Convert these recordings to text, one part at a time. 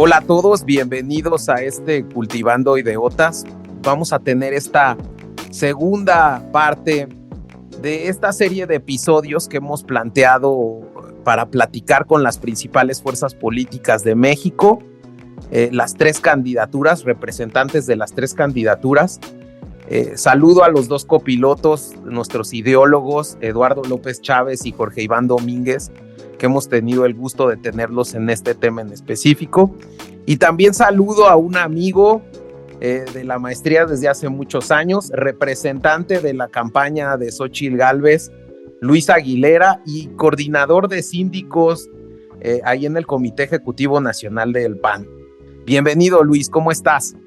Hola a todos, bienvenidos a este Cultivando Ideotas. Vamos a tener esta segunda parte de esta serie de episodios que hemos planteado para platicar con las principales fuerzas políticas de México, las tres candidaturas, representantes de las tres candidaturas. Saludo a los dos copilotos, nuestros ideólogos, Eduardo López Chávez y Jorge Iván Domínguez, que hemos tenido el gusto de tenerlos en este tema en específico. Y también saludo a un amigo de la maestría desde hace muchos años, representante de la campaña de Xóchitl Gálvez, Luis Aguilera, y coordinador de síndicos ahí en el Comité Ejecutivo Nacional del PAN. Bienvenido, Luis, ¿cómo estás?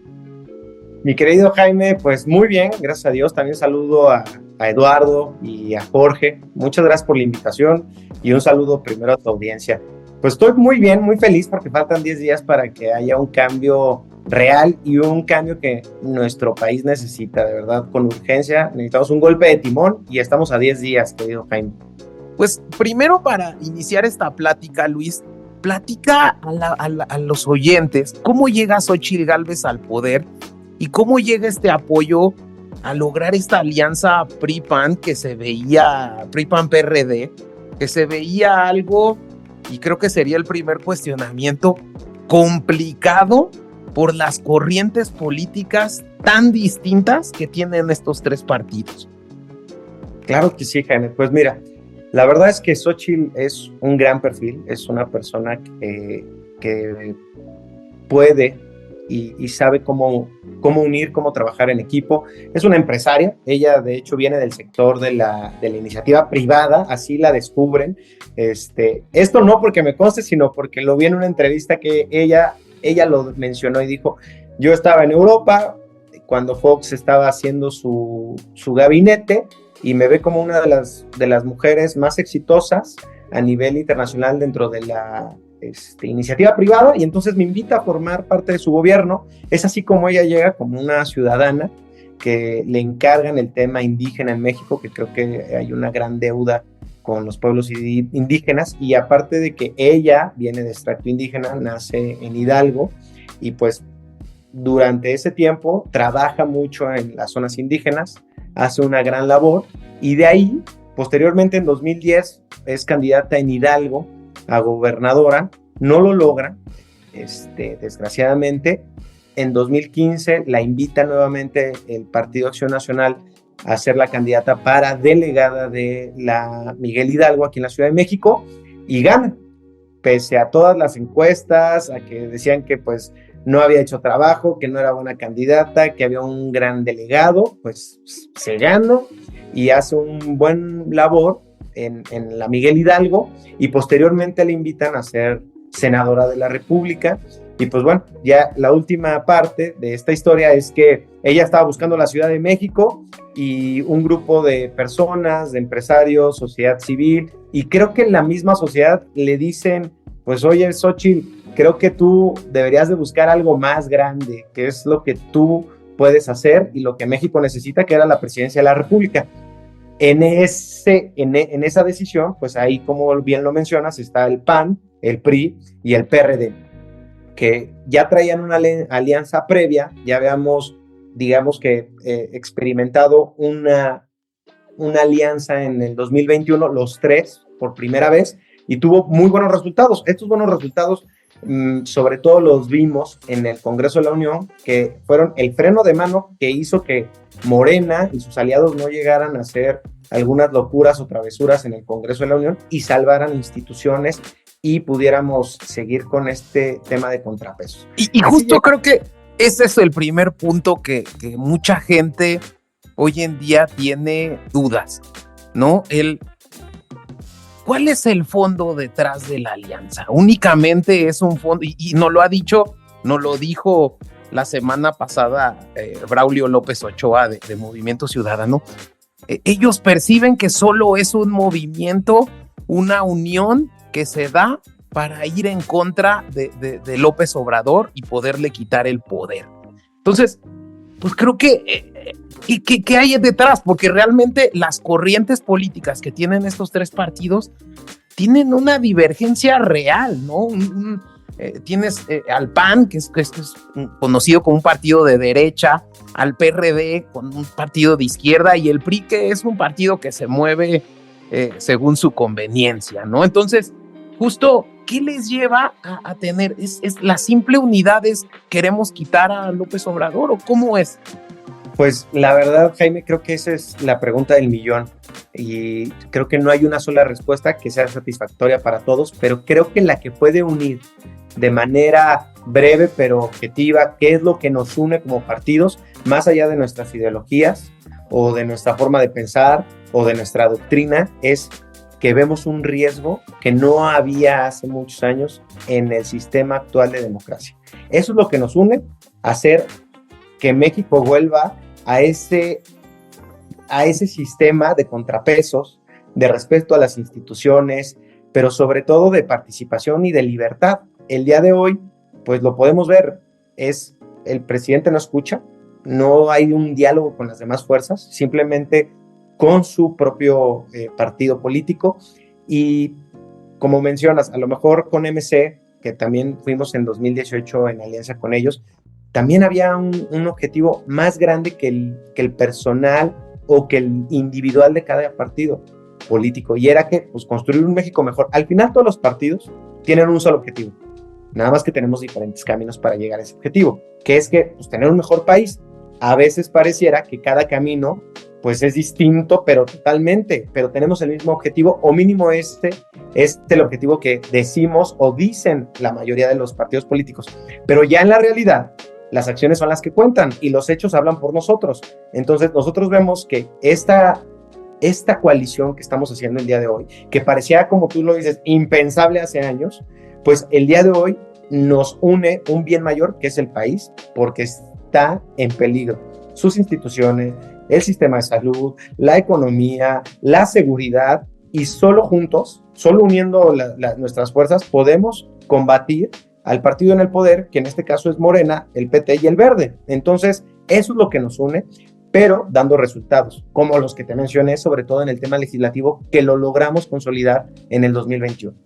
Mi querido Jaime, pues muy bien, gracias a Dios. También saludo a Eduardo y a Jorge. Muchas gracias por la invitación y un saludo primero a tu audiencia. Pues estoy muy bien, muy feliz porque faltan 10 días para que haya un cambio real y un cambio que nuestro país necesita, de verdad, con urgencia. Necesitamos un golpe de timón y estamos a 10 días, querido Jaime. Pues primero, para iniciar esta plática, Luis, platica a los oyentes cómo llega Xóchitl Gálvez al poder y cómo llega este apoyo a lograr esta alianza PRI-PAN que se veía, PRI-PAN-PRD, que se veía algo, y creo que sería el primer cuestionamiento, complicado por las corrientes políticas tan distintas que tienen estos tres partidos. Claro que sí, Jaime. Pues mira, la verdad es que Xóchitl es un gran perfil, es una persona que puede y sabe cómo unir, cómo trabajar en equipo. Es una empresaria, ella de hecho viene del sector de la iniciativa privada, así la descubren. Esto no porque me conste, sino porque lo vi en una entrevista que ella lo mencionó y dijo: yo estaba en Europa cuando Fox estaba haciendo su gabinete y me ve como una de las mujeres más exitosas a nivel internacional dentro de la iniciativa privada, y entonces me invita a formar parte de su gobierno. Es así como ella llega como una ciudadana que le encargan el tema indígena en México, que creo que hay una gran deuda con los pueblos indígenas, y aparte de que ella viene de extracto indígena, nace en Hidalgo, y pues durante ese tiempo trabaja mucho en las zonas indígenas, hace una gran labor, y de ahí, posteriormente en 2010, es candidata en Hidalgo a gobernadora, no lo logra, desgraciadamente. En 2015 la invita nuevamente el Partido Acción Nacional a ser la candidata para delegada de la Miguel Hidalgo aquí en la Ciudad de México, y gana, pese a todas las encuestas, a que decían que pues no había hecho trabajo, que no era buena candidata, que había un gran delegado. Pues se gana y hace un buen labor en la Miguel Hidalgo, y posteriormente le invitan a ser senadora de la República. Y pues bueno, ya la última parte de esta historia es que ella estaba buscando la Ciudad de México, y un grupo de personas, de empresarios, sociedad civil, y creo que en la misma sociedad le dicen: pues oye, Xóchitl, creo que tú deberías de buscar algo más grande, que es lo que tú puedes hacer y lo que México necesita, que era la presidencia de la República. En esa decisión, pues ahí, como bien lo mencionas, está el PAN, el PRI y el PRD, que ya traían una alianza previa. Ya habíamos, digamos que, experimentado una alianza en el 2021, los tres, por primera vez, y tuvo muy buenos resultados. Estos buenos resultados, sobre todo los vimos en el Congreso de la Unión, que fueron el freno de mano que hizo que Morena y sus aliados no llegaran a hacer algunas locuras o travesuras en el Congreso de la Unión y salvaran instituciones y pudiéramos seguir con este tema de contrapesos. Y justo creo que ese es el primer punto que mucha gente hoy en día tiene dudas, ¿no? ¿Cuál es el fondo detrás de la alianza? Únicamente es un fondo, y nos lo ha dicho, nos lo dijo la semana pasada Braulio López Ochoa de Movimiento Ciudadano. Ellos perciben que solo es un movimiento, una unión que se da para ir en contra de López Obrador y poderle quitar el poder. Entonces, pues creo que ¿qué hay detrás? Porque realmente las corrientes políticas que tienen estos tres partidos tienen una divergencia real, ¿no? tienes al PAN, que es conocido como un partido de derecha, al PRD, con un partido de izquierda, y el PRI, que es un partido que se mueve según su conveniencia, ¿no? Entonces, justo, ¿qué les lleva a tener? ¿Es la simple unidad queremos quitar a López Obrador o cómo es? Pues la verdad, Jaime, creo que esa es la pregunta del millón y creo que no hay una sola respuesta que sea satisfactoria para todos, pero creo que la que puede unir de manera breve pero objetiva qué es lo que nos une como partidos, más allá de nuestras ideologías o de nuestra forma de pensar o de nuestra doctrina, es que vemos un riesgo que no había hace muchos años en el sistema actual de democracia. Eso es lo que nos une, hacer que México vuelva a ese sistema de contrapesos, de respeto a las instituciones, pero sobre todo de participación y de libertad. El día de hoy, pues lo podemos ver, el presidente no escucha, no hay un diálogo con las demás fuerzas, simplemente con su propio partido político, y como mencionas, a lo mejor con MC, que también fuimos en 2018 en alianza con ellos, también había un objetivo más grande que el personal o que el individual de cada partido político, y era que pues, construir un México mejor. Al final todos los partidos tienen un solo objetivo, nada más que tenemos diferentes caminos para llegar a ese objetivo, que es que pues, tener un mejor país. A veces pareciera que cada camino pues es distinto, pero totalmente, pero tenemos el mismo objetivo, o mínimo este es el objetivo que decimos o dicen la mayoría de los partidos políticos, pero ya en la realidad las acciones son las que cuentan y los hechos hablan por nosotros. Entonces nosotros vemos que esta coalición que estamos haciendo el día de hoy, que parecía, como tú lo dices, impensable hace años, pues el día de hoy nos une un bien mayor, que es el país, porque está en peligro sus instituciones, el sistema de salud, la economía, la seguridad, y solo juntos, solo uniendo nuestras fuerzas, podemos combatir al partido en el poder, que en este caso es Morena, el PT y el Verde. Entonces, eso es lo que nos une, pero dando resultados, como los que te mencioné, sobre todo en el tema legislativo, que lo logramos consolidar en el 2021.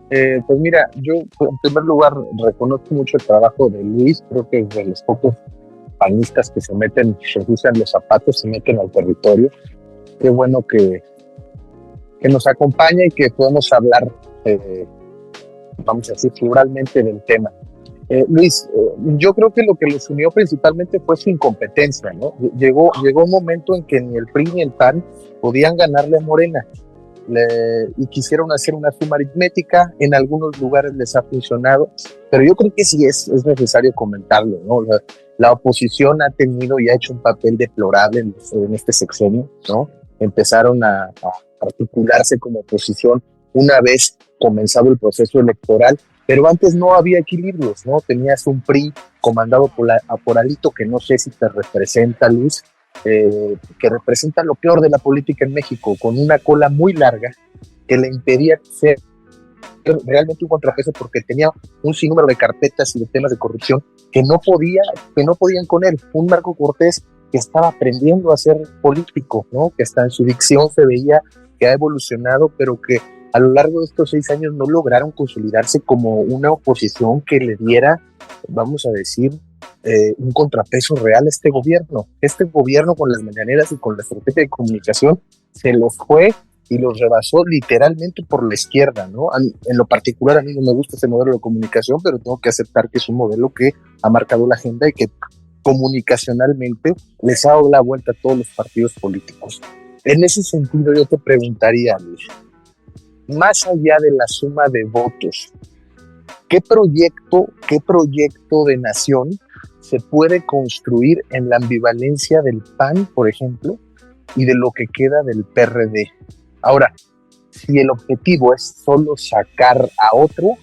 Pues mira, yo en primer lugar reconozco mucho el trabajo de Luis, creo que es de los pocos panistas que se usan los zapatos, se meten al territorio. Qué bueno que nos acompaña y que podemos hablar, vamos a decir, pluralmente del tema. Luis, yo creo que lo que los unió principalmente fue su incompetencia, ¿no? Llegó un momento en que ni el PRI ni el PAN podían ganarle a Morena, y quisieron hacer una suma aritmética. En algunos lugares les ha funcionado, pero yo creo que sí es necesario comentarlo, ¿no? La oposición ha tenido y ha hecho un papel deplorable en este sexenio, ¿no? Empezaron a articularse como oposición una vez comenzado el proceso electoral, pero antes no había equilibrios, ¿no? Tenías un PRI comandado por Alito, que no sé si te representa, Luis, que representa lo peor de la política en México, con una cola muy larga que le impedía ser realmente un contrapeso, porque tenía un sinnúmero de carpetas y de temas de corrupción que no podían con él. Un Marco Cortés que estaba aprendiendo a ser político, ¿no? Que hasta en su dicción se veía que ha evolucionado, pero que a lo largo de estos 6 años no lograron consolidarse como una oposición que le diera, vamos a decir, un contrapeso real a este gobierno. Este gobierno, con las mañaneras y con la estrategia de comunicación, se los fue y los rebasó literalmente por la izquierda, ¿no? En lo particular, a mí no me gusta ese modelo de comunicación, pero tengo que aceptar que es un modelo que ha marcado la agenda y que comunicacionalmente les ha dado la vuelta a todos los partidos políticos. En ese sentido, yo te preguntaría, Luis, más allá de la suma de votos, ¿qué proyecto de nación se puede construir en la ambivalencia del PAN, por ejemplo, y de lo que queda del PRD? Ahora, si el objetivo es solo sacar a otro,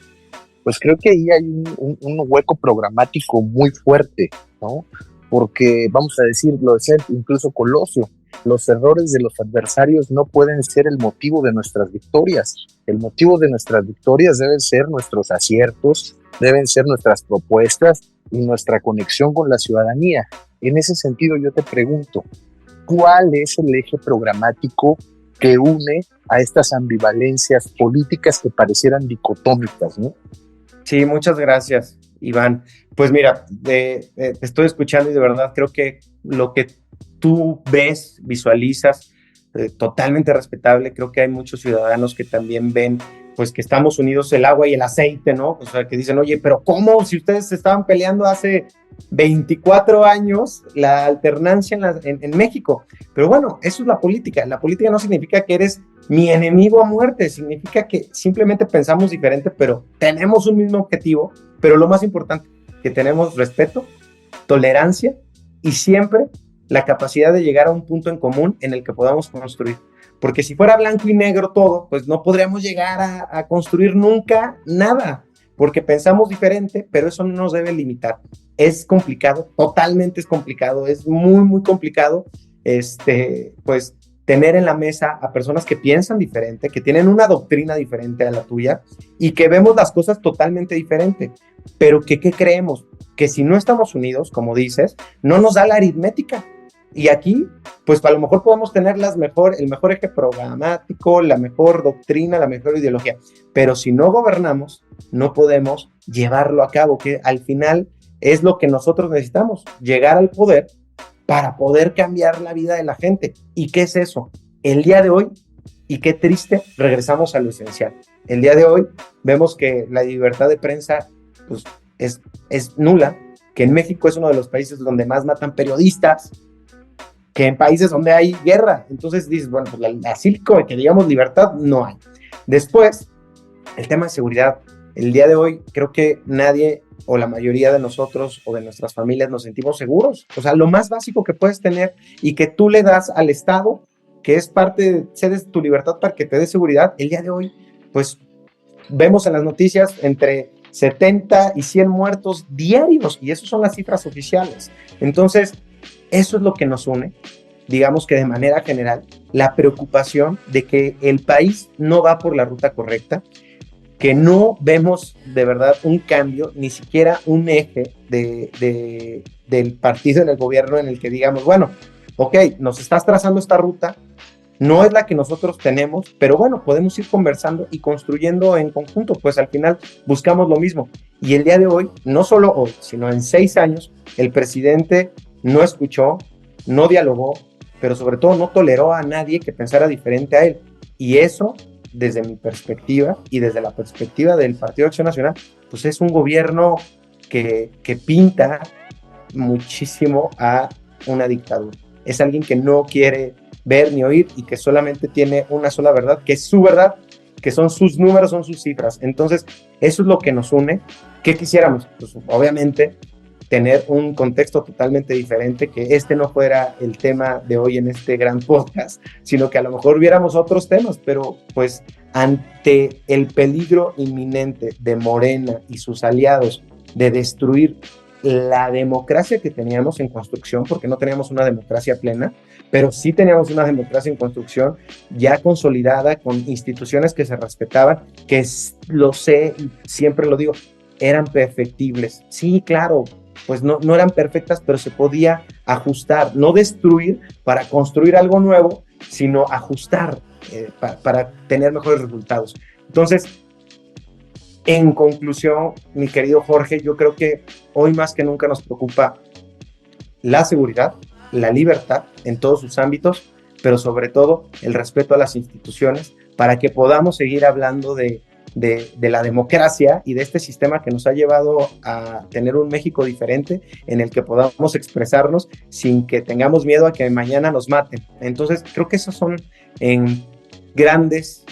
pues creo que ahí hay un hueco programático muy fuerte, ¿no? Porque, vamos a decirlo, decía incluso Colosio, los errores de los adversarios no pueden ser el motivo de nuestras victorias. El motivo de nuestras victorias deben ser nuestros aciertos, deben ser nuestras propuestas y nuestra conexión con la ciudadanía. En ese sentido, yo te pregunto, ¿cuál es el eje programático que une a estas ambivalencias políticas que parecieran dicotómicas, ¿no? Sí, muchas gracias, Iván. Pues mira, te estoy escuchando y de verdad creo que lo que tú ves, visualizas, totalmente respetable. Creo que hay muchos ciudadanos que también ven, pues que estamos unidos el agua y el aceite, ¿no? O sea, que dicen, oye, pero ¿cómo? Si ustedes se estaban peleando hace 24 años la alternancia en México. Pero bueno, eso es la política. La política no significa que eres mi enemigo a muerte, significa que simplemente pensamos diferente, pero tenemos un mismo objetivo, pero lo más importante, que tenemos respeto, tolerancia y siempre la capacidad de llegar a un punto en común en el que podamos construir. Porque si fuera blanco y negro todo, pues no podríamos llegar a construir nunca nada, porque pensamos diferente, pero eso no nos debe limitar. Es complicado, totalmente es complicado, es muy, muy complicado, pues tener en la mesa a personas que piensan diferente, que tienen una doctrina diferente a la tuya y que vemos las cosas totalmente diferente, pero que ¿qué creemos? Que si no estamos unidos, como dices, no nos da la aritmética. Y aquí, pues a lo mejor podemos tener el mejor eje programático, la mejor doctrina, la mejor ideología, pero si no gobernamos, no podemos llevarlo a cabo, que al final es lo que nosotros necesitamos, llegar al poder para poder cambiar la vida de la gente. ¿Y qué es eso? El día de hoy, y qué triste, regresamos a lo esencial. El día de hoy vemos que la libertad de prensa pues, es nula, que en México es uno de los países donde más matan periodistas, que en países donde hay guerra. Entonces dices, bueno, pues así que digamos libertad no hay. Después, el tema de seguridad. El día de hoy creo que nadie o la mayoría de nosotros o de nuestras familias nos sentimos seguros. O sea, lo más básico que puedes tener y que tú le das al Estado, que es parte de cedes tu libertad para que te dé seguridad, el día de hoy, pues vemos en las noticias entre 70 y 100 muertos diarios y esas son las cifras oficiales. Entonces, eso es lo que nos une, digamos que de manera general, la preocupación de que el país no va por la ruta correcta, que no vemos de verdad un cambio, ni siquiera un eje del partido en el gobierno en el que digamos, bueno, ok, nos estás trazando esta ruta, no es la que nosotros tenemos, pero bueno, podemos ir conversando y construyendo en conjunto, pues al final buscamos lo mismo. Y el día de hoy, no solo hoy, sino en 6 años, el presidente no escuchó, no dialogó, pero sobre todo no toleró a nadie que pensara diferente a él. Y eso, desde mi perspectiva y desde la perspectiva del Partido Acción Nacional, pues es un gobierno que pinta muchísimo a una dictadura. Es alguien que no quiere ver ni oír y que solamente tiene una sola verdad, que es su verdad, que son sus números, son sus cifras. Entonces, eso es lo que nos une. ¿Qué quisiéramos? Pues obviamente tener un contexto totalmente diferente, que este no fuera el tema de hoy en este gran podcast, sino que a lo mejor viéramos otros temas, pero pues ante el peligro inminente de Morena y sus aliados de destruir la democracia que teníamos en construcción, porque no teníamos una democracia plena, pero sí teníamos una democracia en construcción ya consolidada, con instituciones que se respetaban, que lo sé y siempre lo digo, eran perfectibles. Sí, claro, pues no eran perfectas, pero se podía ajustar, no destruir para construir algo nuevo, sino ajustar para tener mejores resultados. Entonces, en conclusión, mi querido Jorge, yo creo que hoy más que nunca nos preocupa la seguridad, la libertad en todos sus ámbitos, pero sobre todo el respeto a las instituciones para que podamos seguir hablando de la democracia y de este sistema que nos ha llevado a tener un México diferente en el que podamos expresarnos sin que tengamos miedo a que mañana nos maten. Entonces, creo que esos son en grandes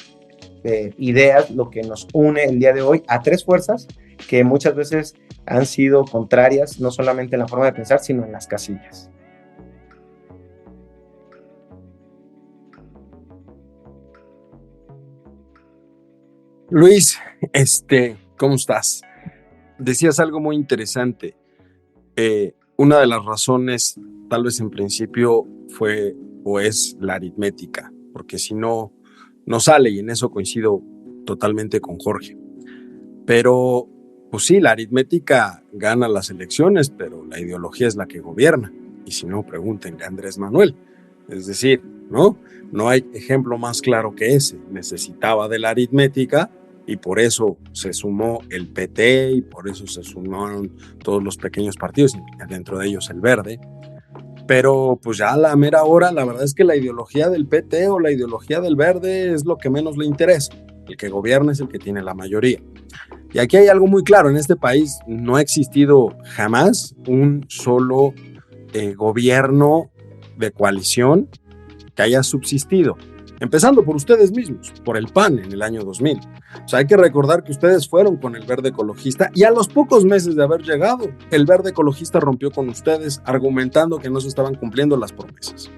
ideas lo que nos une el día de hoy a tres fuerzas que muchas veces han sido contrarias, no solamente en la forma de pensar, sino en las casillas. Luis, ¿cómo estás? Decías algo muy interesante. Una de las razones, tal vez en principio, fue o es la aritmética, porque si no, no sale, y en eso coincido totalmente con Jorge. Pero, pues sí, la aritmética gana las elecciones, pero la ideología es la que gobierna. Y si no, pregúntenle a Andrés Manuel. Es decir, ¿no? No hay ejemplo más claro que ese. Necesitaba de la aritmética y por eso se sumó el PT y por eso se sumaron todos los pequeños partidos, dentro de ellos el Verde. Pero pues ya a la mera hora, la verdad es que la ideología del PT o la ideología del Verde es lo que menos le interesa. El que gobierna es el que tiene la mayoría. Y aquí hay algo muy claro, en este país no ha existido jamás un solo gobierno de coalición que haya subsistido, empezando por ustedes mismos, por el PAN en el año 2000. O sea, hay que recordar que ustedes fueron con el Verde Ecologista y a los pocos meses de haber llegado, el Verde Ecologista rompió con ustedes argumentando que no se estaban cumpliendo las promesas.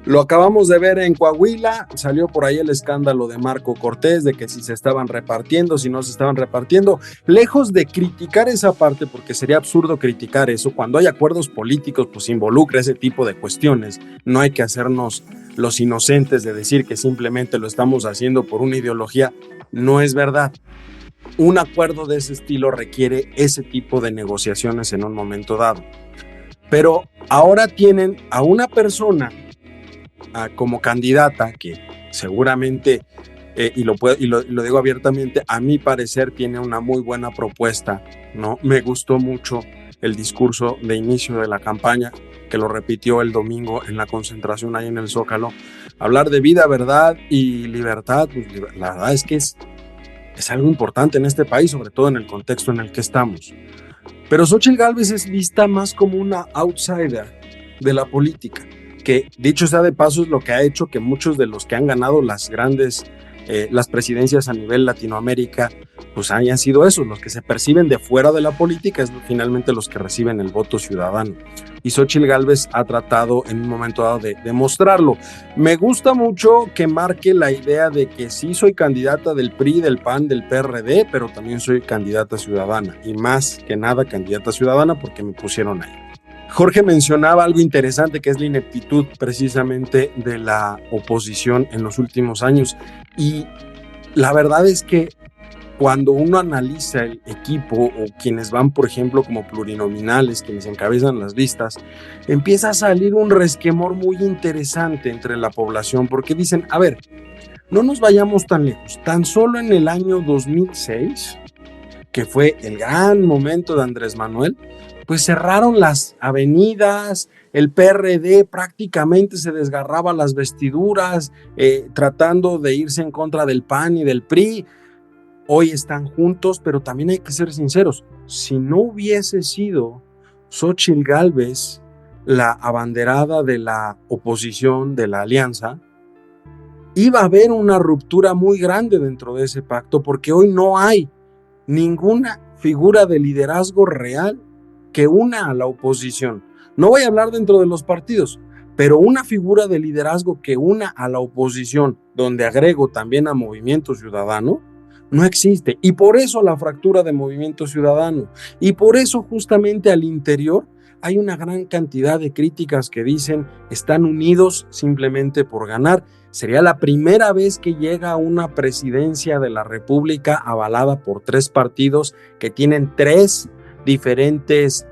Lo acabamos de ver en Coahuila, salió por ahí el escándalo de Marco Cortés, de que si se estaban repartiendo, si no se estaban repartiendo. Lejos de criticar esa parte, porque sería absurdo criticar eso, cuando hay acuerdos políticos, pues involucra ese tipo de cuestiones. No hay que hacernos los inocentes de decir que simplemente lo estamos haciendo por una ideología. No es verdad. Un acuerdo de ese estilo requiere ese tipo de negociaciones en un momento dado. Pero ahora tienen a una persona como candidata que seguramente, y lo digo abiertamente, a mi parecer tiene una muy buena propuesta, ¿no? Me gustó mucho el discurso de inicio de la campaña, que lo repitió el domingo en la concentración ahí en el Zócalo. Hablar de vida, verdad y libertad, pues, la verdad es que es algo importante en este país, sobre todo en el contexto en el que estamos. Pero Xóchitl Gálvez es vista más como una outsider de la política, que dicho sea de paso es lo que ha hecho que muchos de los que han ganado las presidencias a nivel Latinoamérica, pues hayan sido esos, los que se perciben de fuera de la política, es finalmente los que reciben el voto ciudadano. Y Xóchitl Gálvez ha tratado en un momento dado de demostrarlo. Me gusta mucho que marque la idea de que sí soy candidata del PRI, del PAN, del PRD, pero también soy candidata ciudadana, y más que nada candidata ciudadana porque me pusieron ahí. Jorge mencionaba algo interesante, que es la ineptitud precisamente de la oposición en los últimos años, y la verdad es que cuando uno analiza el equipo o quienes van, por ejemplo, como plurinominales, quienes encabezan las listas, empieza a salir un resquemor muy interesante entre la población, porque dicen, a ver, no nos vayamos tan lejos, tan solo en el año 2006, que fue el gran momento de Andrés Manuel, pues cerraron las avenidas, el PRD prácticamente se desgarraba las vestiduras, tratando de irse en contra del PAN y del PRI. Hoy están juntos, pero también hay que ser sinceros, si no hubiese sido Xóchitl Gálvez la abanderada de la oposición, de la alianza, iba a haber una ruptura muy grande dentro de ese pacto, porque hoy no hay ninguna figura de liderazgo real que una a la oposición. No voy a hablar dentro de los partidos, pero una figura de liderazgo que una a la oposición, donde agrego también a Movimiento Ciudadano, no existe. Y por eso la fractura de Movimiento Ciudadano. Y por eso justamente al interior hay una gran cantidad de críticas que dicen están unidos simplemente por ganar. Sería la primera vez que llega una presidencia de la República avalada por 3 partidos que tienen 3 diferentes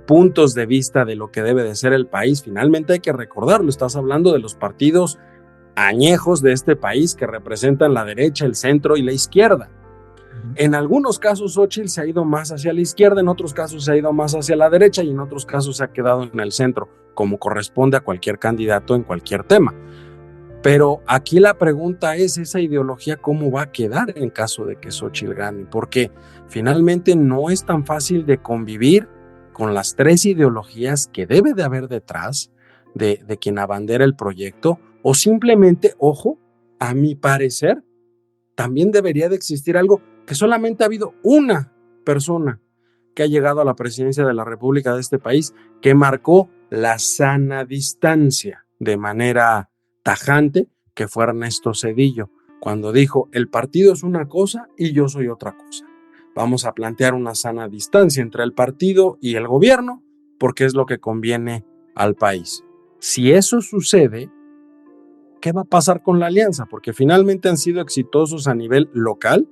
puntos de vista de lo que debe de ser el país. Finalmente hay que recordarlo, estás hablando de los partidos añejos de este país que representan la derecha, el centro y la izquierda. En algunos casos Xóchitl se ha ido más hacia la izquierda, en otros casos se ha ido más hacia la derecha y en otros casos se ha quedado en el centro, como corresponde a cualquier candidato en cualquier tema. Pero aquí la pregunta es, ¿esa ideología cómo va a quedar en caso de que Xóchitl gane? Porque finalmente no es tan fácil de convivir con las 3 ideologías que debe de haber detrás de quien abandera el proyecto, o simplemente, ojo, a mi parecer, también debería de existir algo que solamente ha habido una persona que ha llegado a la presidencia de la República de este país que marcó la sana distancia de manera tajante, que fue Ernesto Zedillo, cuando dijo, el partido es una cosa y yo soy otra cosa. Vamos a plantear una sana distancia entre el partido y el gobierno, porque es lo que conviene al país. Si eso sucede, ¿qué va a pasar con la alianza? Porque finalmente han sido exitosos a nivel local,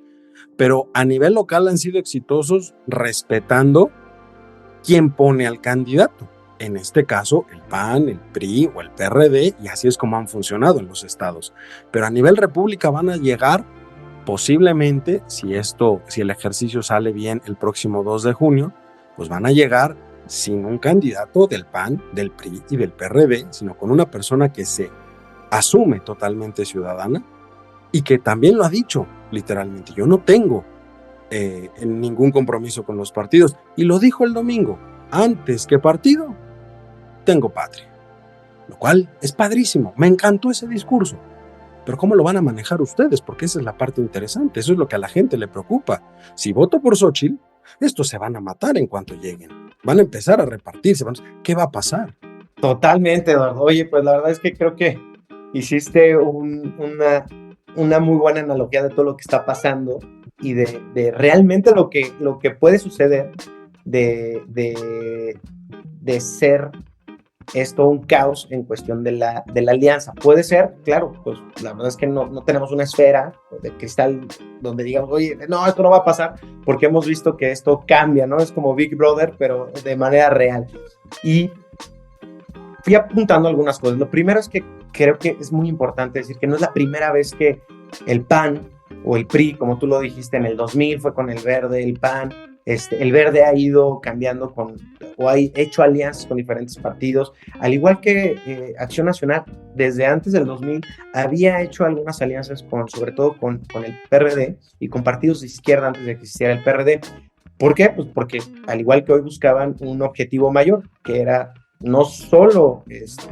pero a nivel local han sido exitosos respetando quién pone al candidato. En este caso, el PAN, el PRI o el PRD, y así es como han funcionado en los estados. Pero a nivel república van a llegar posiblemente, si el ejercicio sale bien el próximo 2 de junio, pues van a llegar sin un candidato del PAN, del PRI y del PRD, sino con una persona que se asume totalmente ciudadana y que también lo ha dicho literalmente: yo no tengo ningún compromiso con los partidos, y lo dijo el domingo: antes que partido, tengo patria, lo cual es padrísimo. Me encantó ese discurso. Pero ¿cómo lo van a manejar ustedes? Porque esa es la parte interesante, eso es lo que a la gente le preocupa. Si voto por Xóchitl, estos se van a matar en cuanto lleguen, van a empezar a repartirse, ¿qué va a pasar? Totalmente, Eduardo. Oye, pues la verdad es que creo que hiciste una muy buena analogía de todo lo que está pasando y de realmente lo que puede suceder de ser esto un caos en cuestión de la alianza. Puede ser, claro, pues la verdad es que no tenemos una esfera de cristal donde digamos, oye, no, esto no va a pasar, porque hemos visto que esto cambia, ¿no? Es como Big Brother, pero de manera real. Y fui apuntando algunas cosas. Lo primero es que creo que es muy importante decir que no es la primera vez que el PAN o el PRI, como tú lo dijiste, en el 2000 fue con el Verde, el PAN, el Verde ha ido cambiando o ha hecho alianzas con diferentes partidos, al igual que Acción Nacional, desde antes del 2000 había hecho algunas alianzas sobre todo con el PRD y con partidos de izquierda antes de que existiera el PRD. ¿Por qué? Pues porque al igual que hoy buscaban un objetivo mayor, que era no solo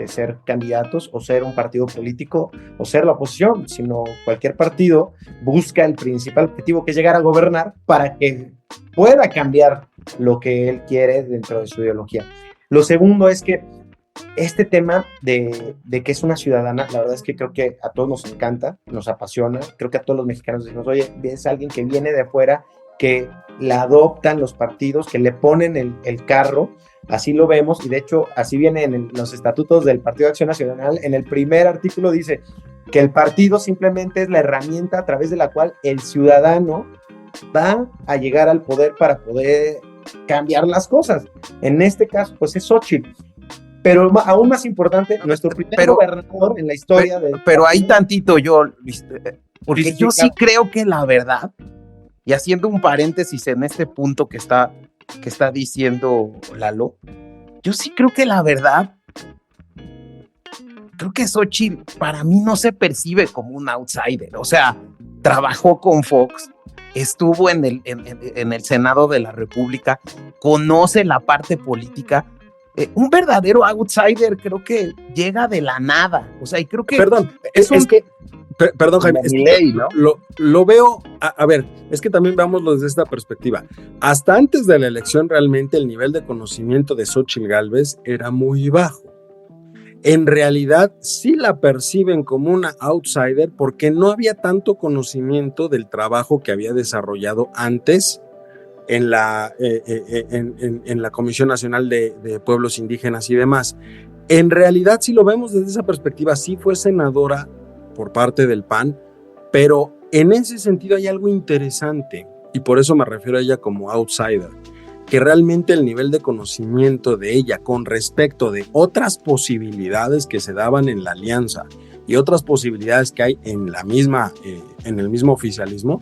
ser candidatos o ser un partido político o ser la oposición, sino cualquier partido busca el principal objetivo, que es llegar a gobernar para que pueda cambiar lo que él quiere dentro de su ideología. Lo segundo es que este tema de que es una ciudadana, la verdad es que creo que a todos nos encanta, nos apasiona, creo que a todos los mexicanos decimos, oye, es alguien que viene de afuera, que la adoptan los partidos, que le ponen el carro. Así lo vemos, y de hecho así viene en los estatutos del Partido de Acción Nacional. En el primer artículo dice que el partido simplemente es la herramienta a través de la cual el ciudadano va a llegar al poder para poder cambiar las cosas. En este caso, pues es Xóchitl. Pero aún más importante, nuestro primer gobernador en la historia pero ahí tantito yo, porque yo sí creo que la verdad, y haciendo un paréntesis en este punto que está diciendo Lalo, yo sí creo que la verdad, creo que Xóchitl para mí no se percibe como un outsider. O sea, trabajó con Fox, estuvo en el Senado de la República, conoce la parte política. Un verdadero outsider creo que llega de la nada. O sea, y creo que... Perdón, Perdón, Jaime, lo veo, a ver, es que también veámoslo desde esta perspectiva. Hasta antes de la elección, realmente el nivel de conocimiento de Xóchitl Gálvez era muy bajo. En realidad, sí la perciben como una outsider porque no había tanto conocimiento del trabajo que había desarrollado antes en la Comisión Nacional de Pueblos Indígenas y demás. En realidad, si lo vemos desde esa perspectiva, sí fue senadora por parte del PAN, pero en ese sentido hay algo interesante, y por eso me refiero a ella como outsider, que realmente el nivel de conocimiento de ella con respecto de otras posibilidades que se daban en la alianza y otras posibilidades que hay en el mismo oficialismo,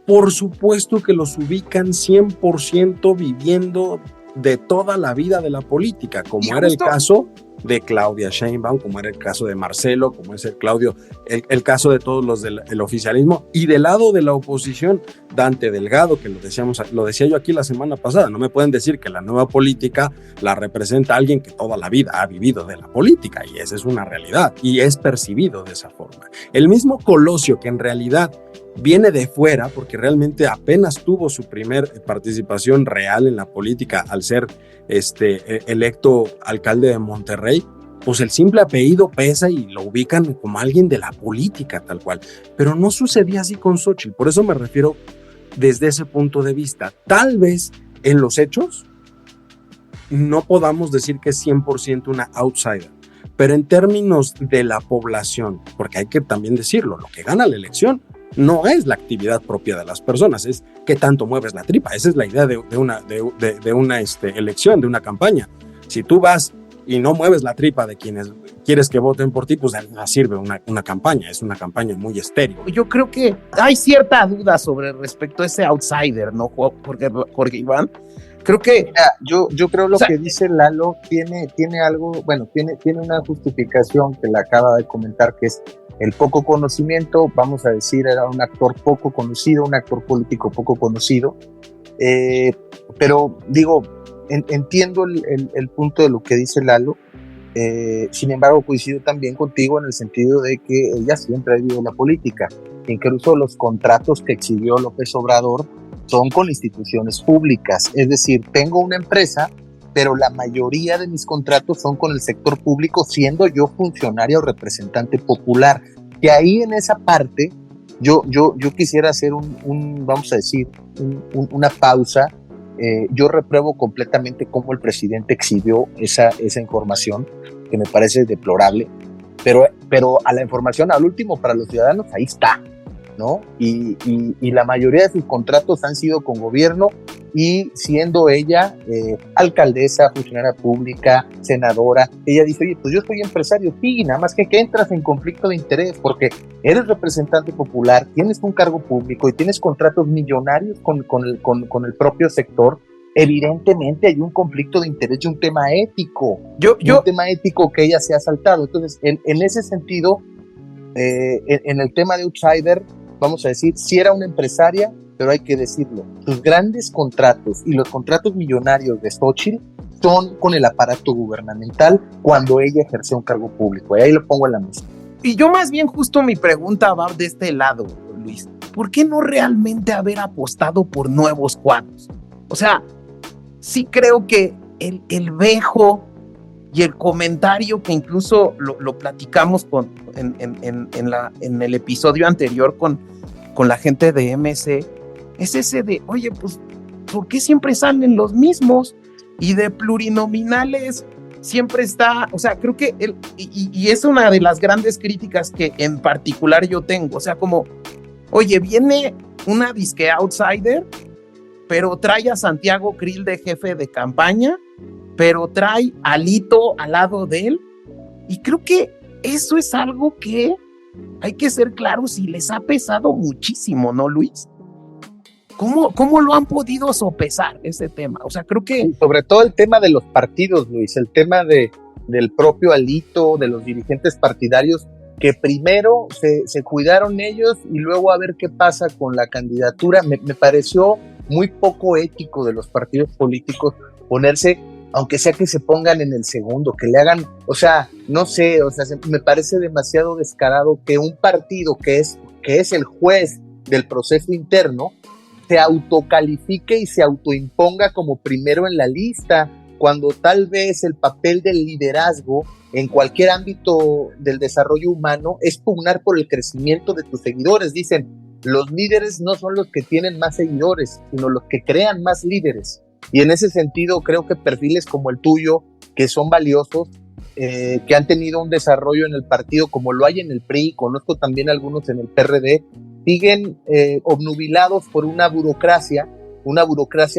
por supuesto que los ubican 100% viviendo de toda la vida de la política, como era el caso de Claudia Sheinbaum, como era el caso de Marcelo, como es el caso de todos los del oficialismo, y del lado de la oposición, Dante Delgado, que lo decía yo aquí la semana pasada. No me pueden decir que la nueva política la representa alguien que toda la vida ha vivido de la política, y esa es una realidad, y es percibido de esa forma. El mismo Colosio, que en realidad viene de fuera, porque realmente apenas tuvo su primer participación real en la política al ser electo alcalde de Monterrey, pues el simple apellido pesa y lo ubican como alguien de la política tal cual. Pero no sucedía así con Xóchitl, por eso me refiero desde ese punto de vista. Tal vez en los hechos no podamos decir que es 100% una outsider, pero en términos de la población, porque hay que también decirlo, lo que gana la elección no es la actividad propia de las personas, es qué tanto mueves la tripa. Esa es la idea de una elección, de una campaña. Si tú vas y no mueves la tripa de quienes quieres que voten por ti, pues de nada sirve una campaña, es una campaña muy estéril. Yo creo que hay cierta duda sobre respecto a ese outsider, ¿no, Jorge Iván? Creo que... Yo creo lo que dice Lalo tiene algo, bueno, tiene una justificación que le acaba de comentar, que es el poco conocimiento, vamos a decir, era un actor poco conocido, un actor político poco conocido, pero digo, entiendo el punto de lo que dice Lalo, sin embargo coincido también contigo en el sentido de que ella siempre ha vivido la política, incluso los contratos que exhibió López Obrador son con instituciones públicas, es decir, tengo una empresa, pero la mayoría de mis contratos son con el sector público, siendo yo funcionario o representante popular. Y ahí en esa parte, yo quisiera hacer vamos a decir, una pausa. Yo repruebo completamente cómo el presidente exhibió esa información, que me parece deplorable, pero a la información, al último, para los ciudadanos, ahí está, ¿no? Y la mayoría de sus contratos han sido con gobierno, y siendo ella alcaldesa, funcionaria pública, senadora, ella dice, oye, pues yo soy empresario, sí, nada más que entras en conflicto de interés, porque eres representante popular, tienes un cargo público y tienes contratos millonarios con el propio sector. Evidentemente hay un conflicto de interés y un tema ético, un tema ético que ella se ha saltado. Entonces, en ese sentido, en el tema de outsider, vamos a decir, si era una empresaria, pero hay que decirlo, sus grandes contratos y los contratos millonarios de Xóchitl son con el aparato gubernamental cuando ella ejerció un cargo público, y ahí lo pongo en la mesa. Y yo más bien justo mi pregunta va de este lado, Luis. ¿Por qué no realmente haber apostado por nuevos cuadros? O sea, sí creo que el vejo y el comentario que incluso lo platicamos en el episodio anterior con la gente de MC, es ese de, oye, pues, ¿por qué siempre salen los mismos? Y de plurinominales siempre está, o sea, creo que y es una de las grandes críticas que en particular yo tengo, o sea, como, oye, viene una disque outsider, pero trae a Santiago Krill de jefe de campaña, pero trae a Alito al lado de él, y creo que eso es algo que hay que ser claros y les ha pesado muchísimo, ¿no, Luis? ¿Cómo lo han podido sopesar ese tema? O sea, creo que... Y sobre todo el tema de los partidos, Luis, el tema del propio Alito, de los dirigentes partidarios, que primero se cuidaron ellos y luego a ver qué pasa con la candidatura. Me pareció muy poco ético de los partidos políticos ponerse, aunque sea que se pongan en el segundo, que le hagan, o sea, no sé, o sea, me parece demasiado descarado que un partido que es el juez del proceso interno se autocalifique y se autoimponga como primero en la lista, cuando tal vez el papel del liderazgo en cualquier ámbito del desarrollo humano es pugnar por el crecimiento de tus seguidores. Dicen, los líderes no son los que tienen más seguidores, sino los que crean más líderes. Y en ese sentido creo que perfiles como el tuyo, que son valiosos, que han tenido un desarrollo en el partido como lo hay en el PRI, conozco también algunos en el PRD, siguen obnubilados por una burocracia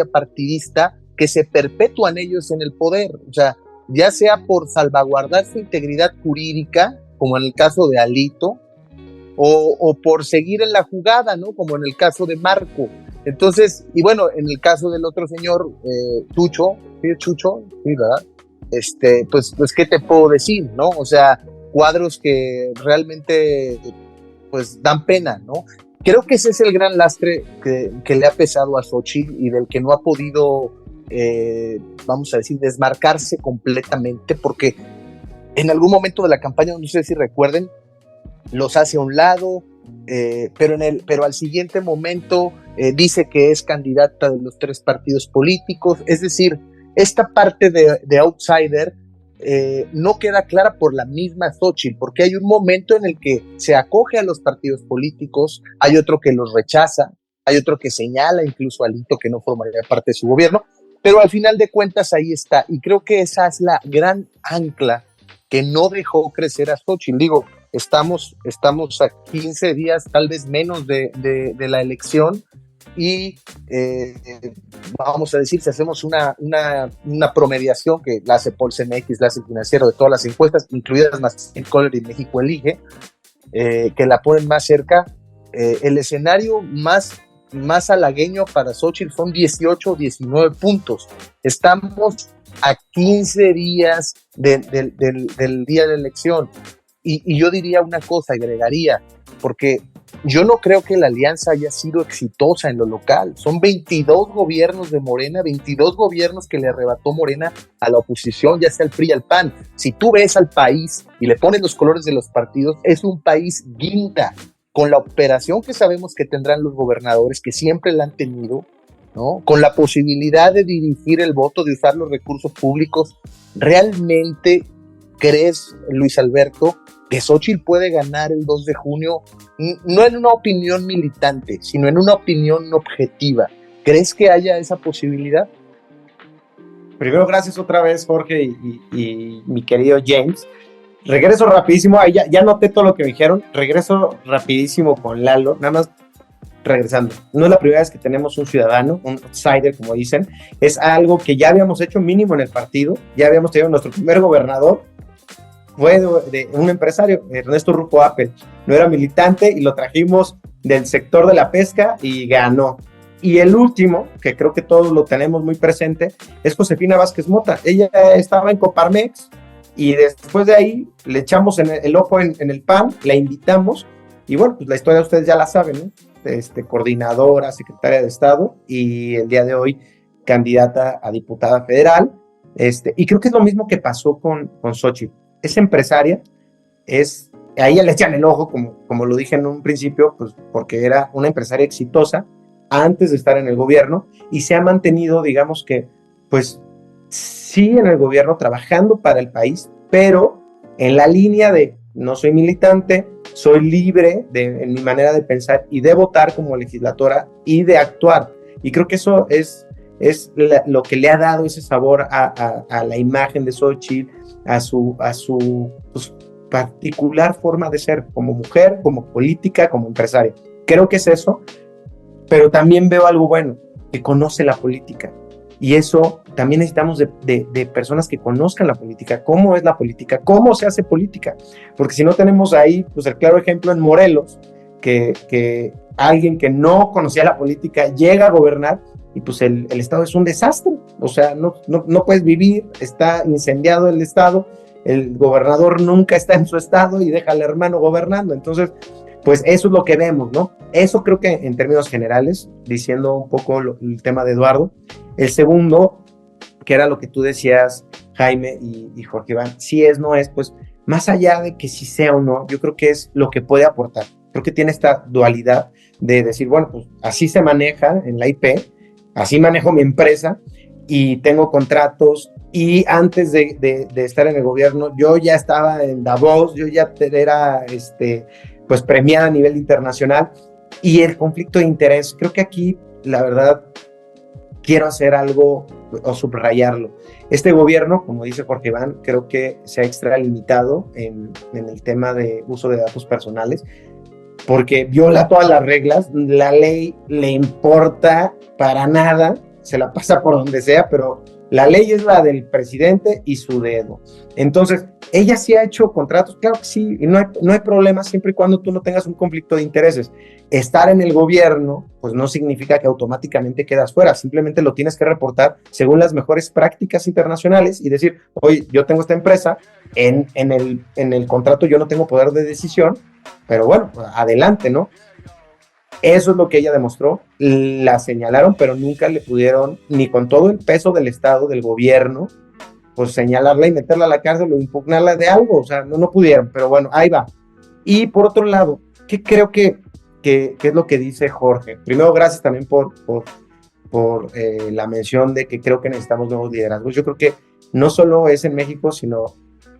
partidista que se perpetúan ellos en el poder, o sea, ya sea por salvaguardar su integridad jurídica, como en el caso de Alito, o por seguir en la jugada, ¿no? Como en el caso de Marco. Entonces, y bueno, en el caso del otro señor, Chucho, sí, ¿verdad? Pues, ¿qué te puedo decir, no? O sea, cuadros que realmente, pues, dan pena, ¿no? Creo que ese es el gran lastre que le ha pesado a Xóchitl y del que no ha podido, vamos a decir, desmarcarse completamente, porque en algún momento de la campaña, no sé si recuerden, los hace a un lado, pero al siguiente momento dice que es candidata de los 3 partidos políticos. Es decir, esta parte de outsider no queda clara por la misma Xóchitl, porque hay un momento en el que se acoge a los partidos políticos, hay otro que los rechaza, hay otro que señala incluso a Alito que no formaría parte de su gobierno, pero al final de cuentas ahí está, y creo que esa es la gran ancla que no dejó crecer a Xóchitl. Digo, estamos a 15 días, tal vez menos de la elección, y vamos a decir, si hacemos una promediación que la hace Pulse MX, la hace el Financiero, de todas las encuestas, incluidas Martín Coller y México Elige, que la ponen más cerca, el escenario más halagueño para Xóchitl son 18 o 19 puntos. Estamos a 15 días del día de la elección. Y yo diría una cosa, agregaría, porque yo no creo que la alianza haya sido exitosa en lo local. Son 22 gobiernos de Morena, 22 gobiernos que le arrebató Morena a la oposición, ya sea al PRI y al PAN. Si tú ves al país y le pones los colores de los partidos, es un país guinda, con la operación que sabemos que tendrán los gobernadores, que siempre la han tenido, ¿no? Con la posibilidad de dirigir el voto, de usar los recursos públicos. ¿Realmente crees, Luis Alberto, que Xóchitl puede ganar el 2 de junio, no en una opinión militante, sino en una opinión objetiva? ¿Crees que haya esa posibilidad? Primero, gracias otra vez, Jorge y mi querido James. Regreso rapidísimo, ahí ya noté todo lo que me dijeron, regreso rapidísimo con Lalo, nada más regresando. No es la primera vez que tenemos un ciudadano, un outsider, como dicen, es algo que ya habíamos hecho mínimo en el partido, ya habíamos tenido nuestro primer gobernador, fue de un empresario, Ernesto Rufo Apel, no era militante y lo trajimos del sector de la pesca y ganó. Y el último, que creo que todos lo tenemos muy presente, es Josefina Vázquez Mota. Ella estaba en Coparmex y después de ahí le echamos el ojo en el PAN, la invitamos y bueno, pues la historia ustedes ya la saben, ¿no? Coordinadora, secretaria de Estado y el día de hoy candidata a diputada federal. Y creo que es lo mismo que pasó con Xóchitl. Es empresaria, a ella le echan el ojo, como lo dije en un principio, pues porque era una empresaria exitosa antes de estar en el gobierno y se ha mantenido, digamos que, pues sí en el gobierno trabajando para el país, pero en la línea de no soy militante, soy libre en mi manera de pensar y de votar como legisladora y de actuar. Y creo que eso es lo que le ha dado ese sabor a la imagen de Xóchitl, a su pues, particular forma de ser como mujer, como política, como empresaria. Creo que es eso, pero también veo algo bueno, que conoce la política. Y eso también necesitamos de personas que conozcan la política, cómo es la política, cómo se hace política. Porque si no tenemos ahí, pues el claro ejemplo en Morelos, que alguien que no conocía la política llega a gobernar y pues el estado es un desastre. O sea, no puedes vivir, está incendiado el estado, el gobernador nunca está en su estado y deja al hermano gobernando. Entonces, pues eso es lo que vemos, ¿no? Eso creo que en términos generales, diciendo un poco el tema de Eduardo. El segundo, que era lo que tú decías, Jaime y Jorge Iván, si es, no es, pues más allá de que si sea o no, yo creo que es lo que puede aportar. Creo que tiene esta dualidad de decir, bueno, pues así se maneja en la IP, así manejo mi empresa y tengo contratos, y antes de estar en el gobierno, yo ya estaba en Davos, yo ya era pues premiada a nivel internacional, y el conflicto de interés, creo que aquí, la verdad, quiero hacer algo o subrayarlo. Este gobierno, como dice Jorge Iván, creo que se ha extralimitado en el tema de uso de datos personales, porque viola todas las reglas, la ley le importa para nada, se la pasa por donde sea, pero la ley es la del presidente y su dedo. Entonces, ella sí ha hecho contratos, claro que sí, y no hay problema siempre y cuando tú no tengas un conflicto de intereses. Estar en el gobierno, pues no significa que automáticamente quedas fuera, simplemente lo tienes que reportar según las mejores prácticas internacionales y decir, oye, yo tengo esta empresa, en el contrato yo no tengo poder de decisión, pero bueno, adelante, ¿no? Eso es lo que ella demostró, la señalaron, pero nunca le pudieron, ni con todo el peso del Estado, del gobierno, pues señalarla y meterla a la cárcel o impugnarla de algo, o sea, no pudieron, pero bueno, ahí va. Y por otro lado, ¿qué creo que es lo que dice Jorge? Primero, gracias también por la mención de que creo que necesitamos nuevos liderazgos. Yo creo que no solo es en México, sino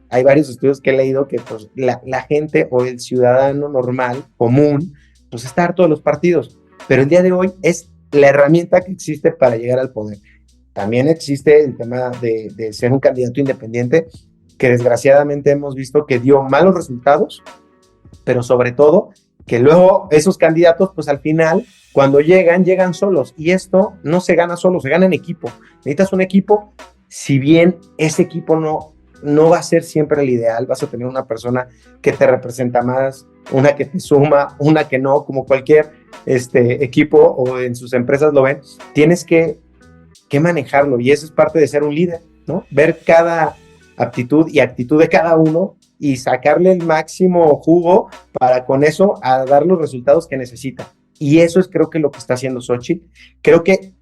hay varios estudios que he leído que pues, la gente o el ciudadano normal, común, pues está harto de los partidos, pero el día de hoy es la herramienta que existe para llegar al poder. También existe el tema de ser un candidato independiente, que desgraciadamente hemos visto que dio malos resultados, pero sobre todo que luego esos candidatos, pues al final, cuando llegan solos. Y esto no se gana solo, se gana en equipo. Necesitas un equipo, si bien ese equipo no va a ser siempre el ideal, vas a tener una persona que te representa más, una que te suma, una que no, como cualquier equipo o en sus empresas lo ven, tienes que manejarlo, y eso es parte de ser un líder, ¿no? Ver cada aptitud y actitud de cada uno y sacarle el máximo jugo para con eso a dar los resultados que necesita. Y eso es, creo que, lo que está haciendo Xochitl. Creo que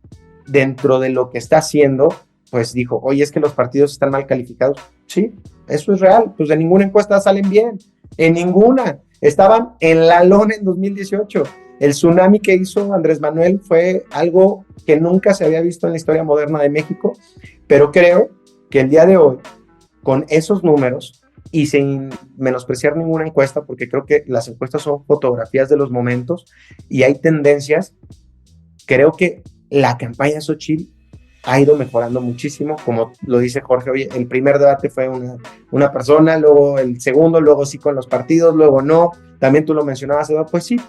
dentro de lo que está haciendo, pues dijo, oye, es que los partidos están mal calificados. Sí, eso es real, pues de ninguna encuesta salen bien, en ninguna. Estaban en la lona en 2018. El tsunami que hizo Andrés Manuel fue algo que nunca se había visto en la historia moderna de México, pero creo que el día de hoy, con esos números, y sin menospreciar ninguna encuesta, porque creo que las encuestas son fotografías de los momentos y hay tendencias, creo que la campaña de Xochitl ha ido mejorando muchísimo, como lo dice Jorge. Oye, el primer debate fue una persona, luego el segundo, luego sí con los partidos, luego no, también tú lo mencionabas, Eduardo, pues sí,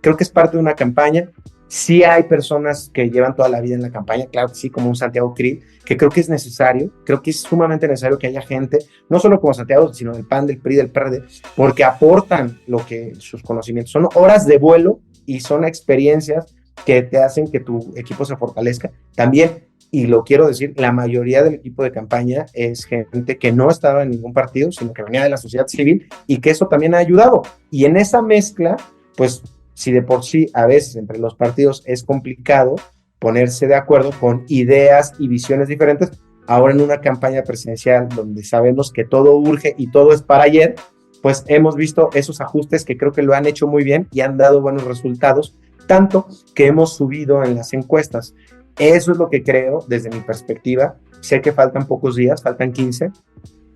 creo que es parte de una campaña. Sí hay personas que llevan toda la vida en la campaña, claro que sí, como un Santiago Krill, que creo que es necesario, creo que es sumamente necesario que haya gente, no solo como Santiago, sino del PAN, del PRI, del PRD, porque aportan lo que sus conocimientos, son horas de vuelo y son experiencias que te hacen que tu equipo se fortalezca. También, y lo quiero decir, la mayoría del equipo de campaña es gente que no estaba en ningún partido, sino que venía de la sociedad civil, y que eso también ha ayudado. Y en esa mezcla, pues, si de por sí a veces entre los partidos es complicado ponerse de acuerdo con ideas y visiones diferentes, ahora en una campaña presidencial donde sabemos que todo urge y todo es para ayer, pues hemos visto esos ajustes que creo que lo han hecho muy bien y han dado buenos resultados, tanto que hemos subido en las encuestas. Eso es lo que creo desde mi perspectiva. Sé que faltan pocos días, faltan 15,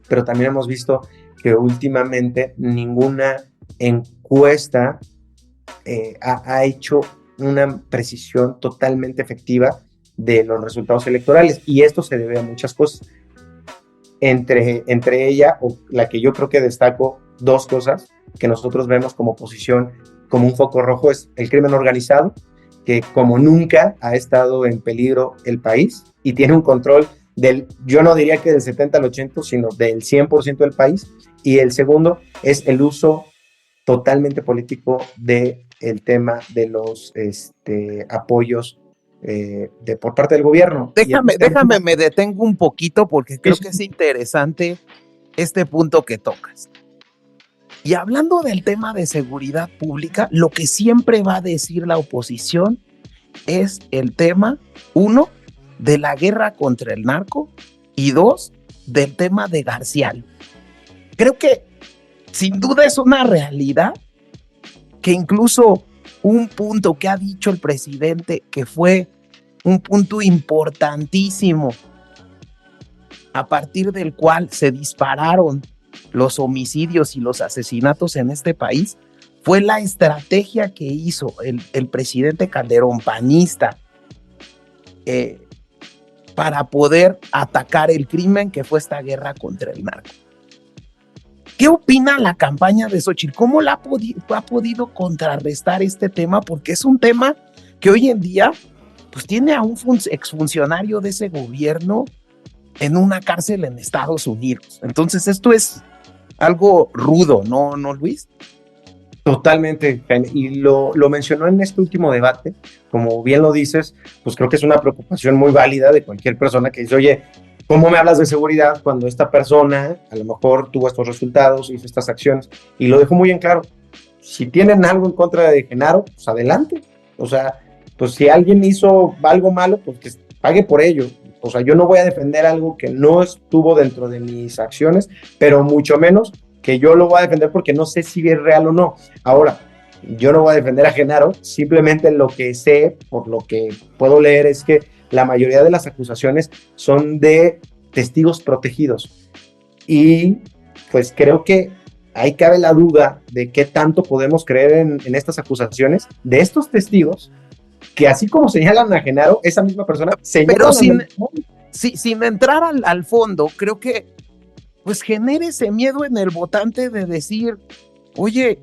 pero también hemos visto que últimamente ninguna encuesta ha hecho una precisión totalmente efectiva de los resultados electorales, y esto se debe a muchas cosas. Entre ella, o la que yo creo que destaco, dos cosas que nosotros vemos como oposición, como un foco rojo, es el crimen organizado, que como nunca ha estado en peligro el país y tiene un control yo no diría que del 70 al 80, sino del 100% del país. Y el segundo es el uso totalmente político del tema de los apoyos por parte del gobierno. Déjame, me detengo un poquito porque creo que es interesante este punto que tocas. Y hablando del tema de seguridad pública, lo que siempre va a decir la oposición es el tema, uno, de la guerra contra el narco, y dos, del tema de Garcial. Creo que sin duda es una realidad que incluso un punto que ha dicho el presidente, que fue un punto importantísimo, a partir del cual se dispararon los homicidios y los asesinatos en este país, fue la estrategia que hizo el presidente Calderón, panista, para poder atacar el crimen, que fue esta guerra contra el narco. ¿Qué opina la campaña de Xochitl? ¿Cómo ha podido contrarrestar este tema? Porque es un tema que hoy en día pues tiene a un exfuncionario de ese gobierno en una cárcel en Estados Unidos. Entonces esto es algo rudo, ¿no, Luis? Totalmente, y lo mencionó en este último debate, como bien lo dices, pues creo que es una preocupación muy válida de cualquier persona que dice, oye, ¿cómo me hablas de seguridad cuando esta persona a lo mejor tuvo estos resultados, hizo estas acciones? Y lo dejó muy en claro, si tienen algo en contra de Genaro, pues adelante, o sea, pues si alguien hizo algo malo, pues que pague por ello. O sea, yo no voy a defender algo que no estuvo dentro de mis acciones, pero mucho menos que yo lo voy a defender porque no sé si es real o no. Ahora, yo no voy a defender a Genaro, simplemente lo que sé, por lo que puedo leer, es que la mayoría de las acusaciones son de testigos protegidos. Y pues creo que ahí cabe la duda de qué tanto podemos creer en estas acusaciones de estos testigos, que así como señalan a Genaro, esa misma persona señala. Pero sin entrar al fondo, creo que pues genera ese miedo en el votante de decir, oye,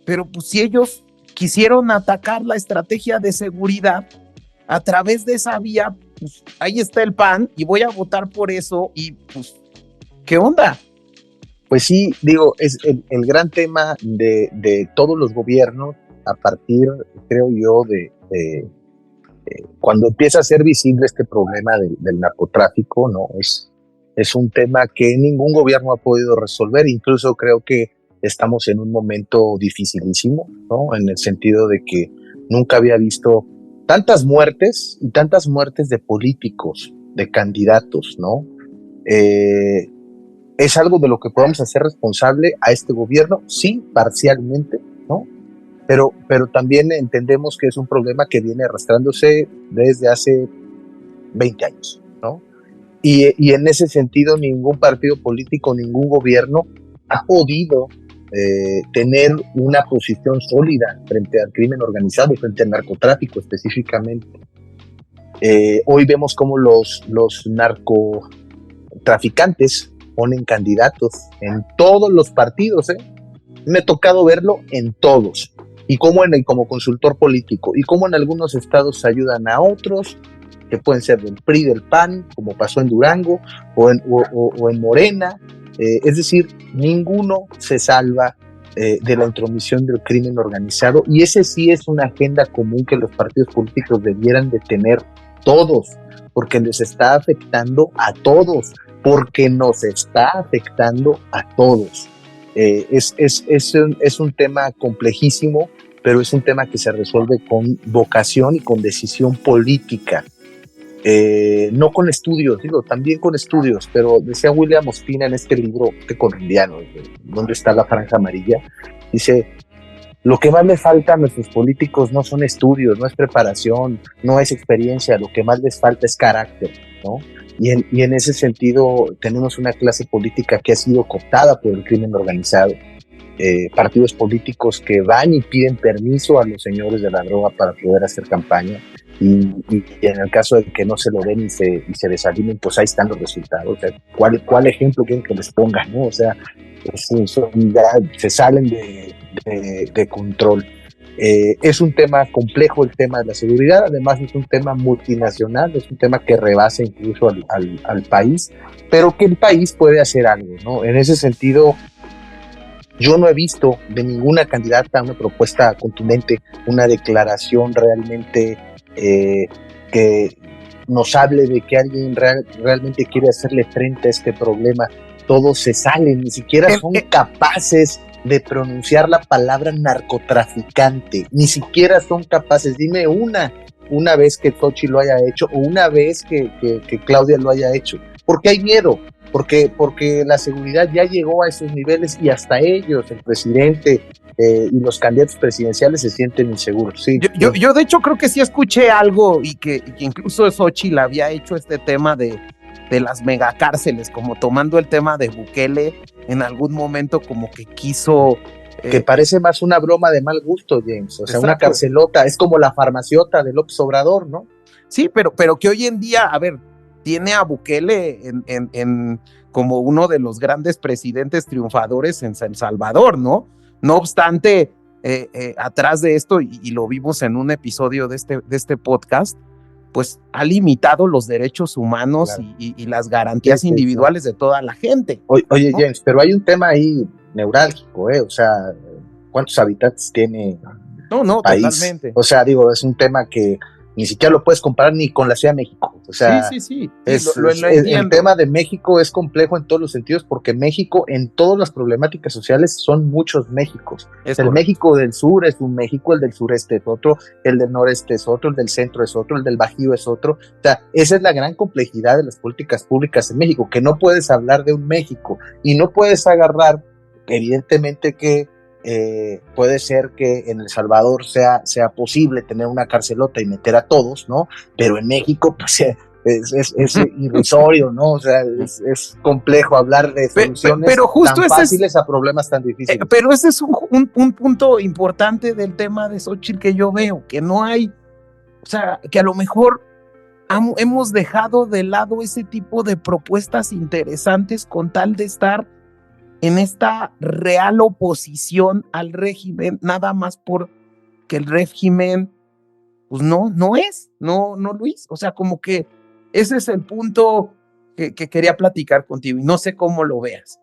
pero pues si ellos quisieron atacar la estrategia de seguridad a través de esa vía, pues ahí está el PAN y voy a votar por eso y pues, ¿qué onda? Pues sí, digo, es el gran tema de todos los gobiernos a partir, creo yo, de cuando empieza a ser visible este problema del narcotráfico, ¿no? Es un tema que ningún gobierno ha podido resolver, incluso creo que estamos en un momento dificilísimo, ¿no? En el sentido de que nunca había visto tantas muertes y tantas muertes de políticos, de candidatos, ¿no? Es algo de lo que podemos hacer responsable a este gobierno, sí, parcialmente, ¿no? Pero también entendemos que es un problema que viene arrastrándose desde hace 20 años, ¿no? Y en ese sentido, ningún partido político, ningún gobierno ha podido tener una posición sólida frente al crimen organizado, frente al narcotráfico específicamente. Hoy vemos cómo los narcotraficantes ponen candidatos en todos los partidos, me ha tocado verlo en todos, y cómo como consultor político, y cómo en algunos estados ayudan a otros, que pueden ser del PRI, del PAN, como pasó en Durango, o en Morena, es decir, ninguno se salva de la intromisión del crimen organizado, y ese sí es una agenda común que los partidos políticos debieran de tener todos, porque les está afectando a todos, porque nos está afectando a todos. Es un tema complejísimo, pero es un tema que se resuelve con vocación y con decisión política. No con estudios, digo, también con estudios, pero decía William Ospina en este libro colombiano, ¿Dónde está la franja amarilla? Dice, lo que más le falta a nuestros políticos no son estudios, no es preparación, no es experiencia, lo que más les falta es carácter, ¿no? Y en ese sentido tenemos una clase política que ha sido cooptada por el crimen organizado, partidos políticos que van y piden permiso a los señores de la droga para poder hacer campaña, y en el caso de que no se lo den y se desanimen, pues ahí están los resultados. O sea, ¿cuál ejemplo quieren que les ponga, no? O sea, ya se salen de control. Es un tema complejo el tema de la seguridad, además es un tema multinacional, es un tema que rebasa incluso al país, pero que el país puede hacer algo, ¿no? En ese sentido, yo no he visto de ninguna candidata una propuesta contundente, una declaración realmente que nos hable de que alguien realmente quiere hacerle frente a este problema. Todos se salen, ni siquiera son capaces de pronunciar la palabra narcotraficante, ni siquiera son capaces. Dime una vez que Xochitl lo haya hecho, o una vez que Claudia lo haya hecho, porque hay miedo, porque la seguridad ya llegó a esos niveles, y hasta ellos, el presidente y los candidatos presidenciales, se sienten inseguros. Sí, yo de hecho creo que sí escuché algo, y que incluso Xochitl había hecho este tema de las megacárceles, como tomando el tema de Bukele en algún momento, como que quiso... que parece más una broma de mal gusto, James, o sea, exacto. Una carcelota, es como la farmaciota de López Obrador, ¿no? Sí, pero que hoy en día, a ver, tiene a Bukele en como uno de los grandes presidentes triunfadores en San Salvador, ¿no? No obstante, atrás de esto, y lo vimos en un episodio de este podcast, pues ha limitado los derechos humanos, claro, y las garantías individuales de toda la gente. Oye, ¿no? James, pero hay un tema ahí neurálgico, o sea, ¿cuántos habitantes tiene el país? Totalmente. O sea, digo, es un tema que ni siquiera lo puedes comparar ni con la Ciudad de México. O sea, sí. El tema de México es complejo en todos los sentidos, porque México, en todas las problemáticas sociales, son muchos Méxicos. El México del sur es un México, el del sureste es otro, el del noreste es otro, el del centro es otro, el del Bajío es otro. O sea, esa es la gran complejidad de las políticas públicas en México, que no puedes hablar de un México y no puedes agarrar, evidentemente que puede ser que en El Salvador sea posible tener una carcelota y meter a todos, ¿no? Pero en México, pues es irrisorio, ¿no? O sea, es complejo hablar de soluciones pero justo tan fáciles a problemas tan difíciles. Pero ese es un punto importante del tema de Xochitl que yo veo, que no hay, o sea, que a lo mejor hemos dejado de lado ese tipo de propuestas interesantes con tal de estar en esta real oposición al régimen, nada más porque el régimen, pues no es, no, Luis. O sea, como que ese es el punto que quería platicar contigo y no sé cómo lo veas.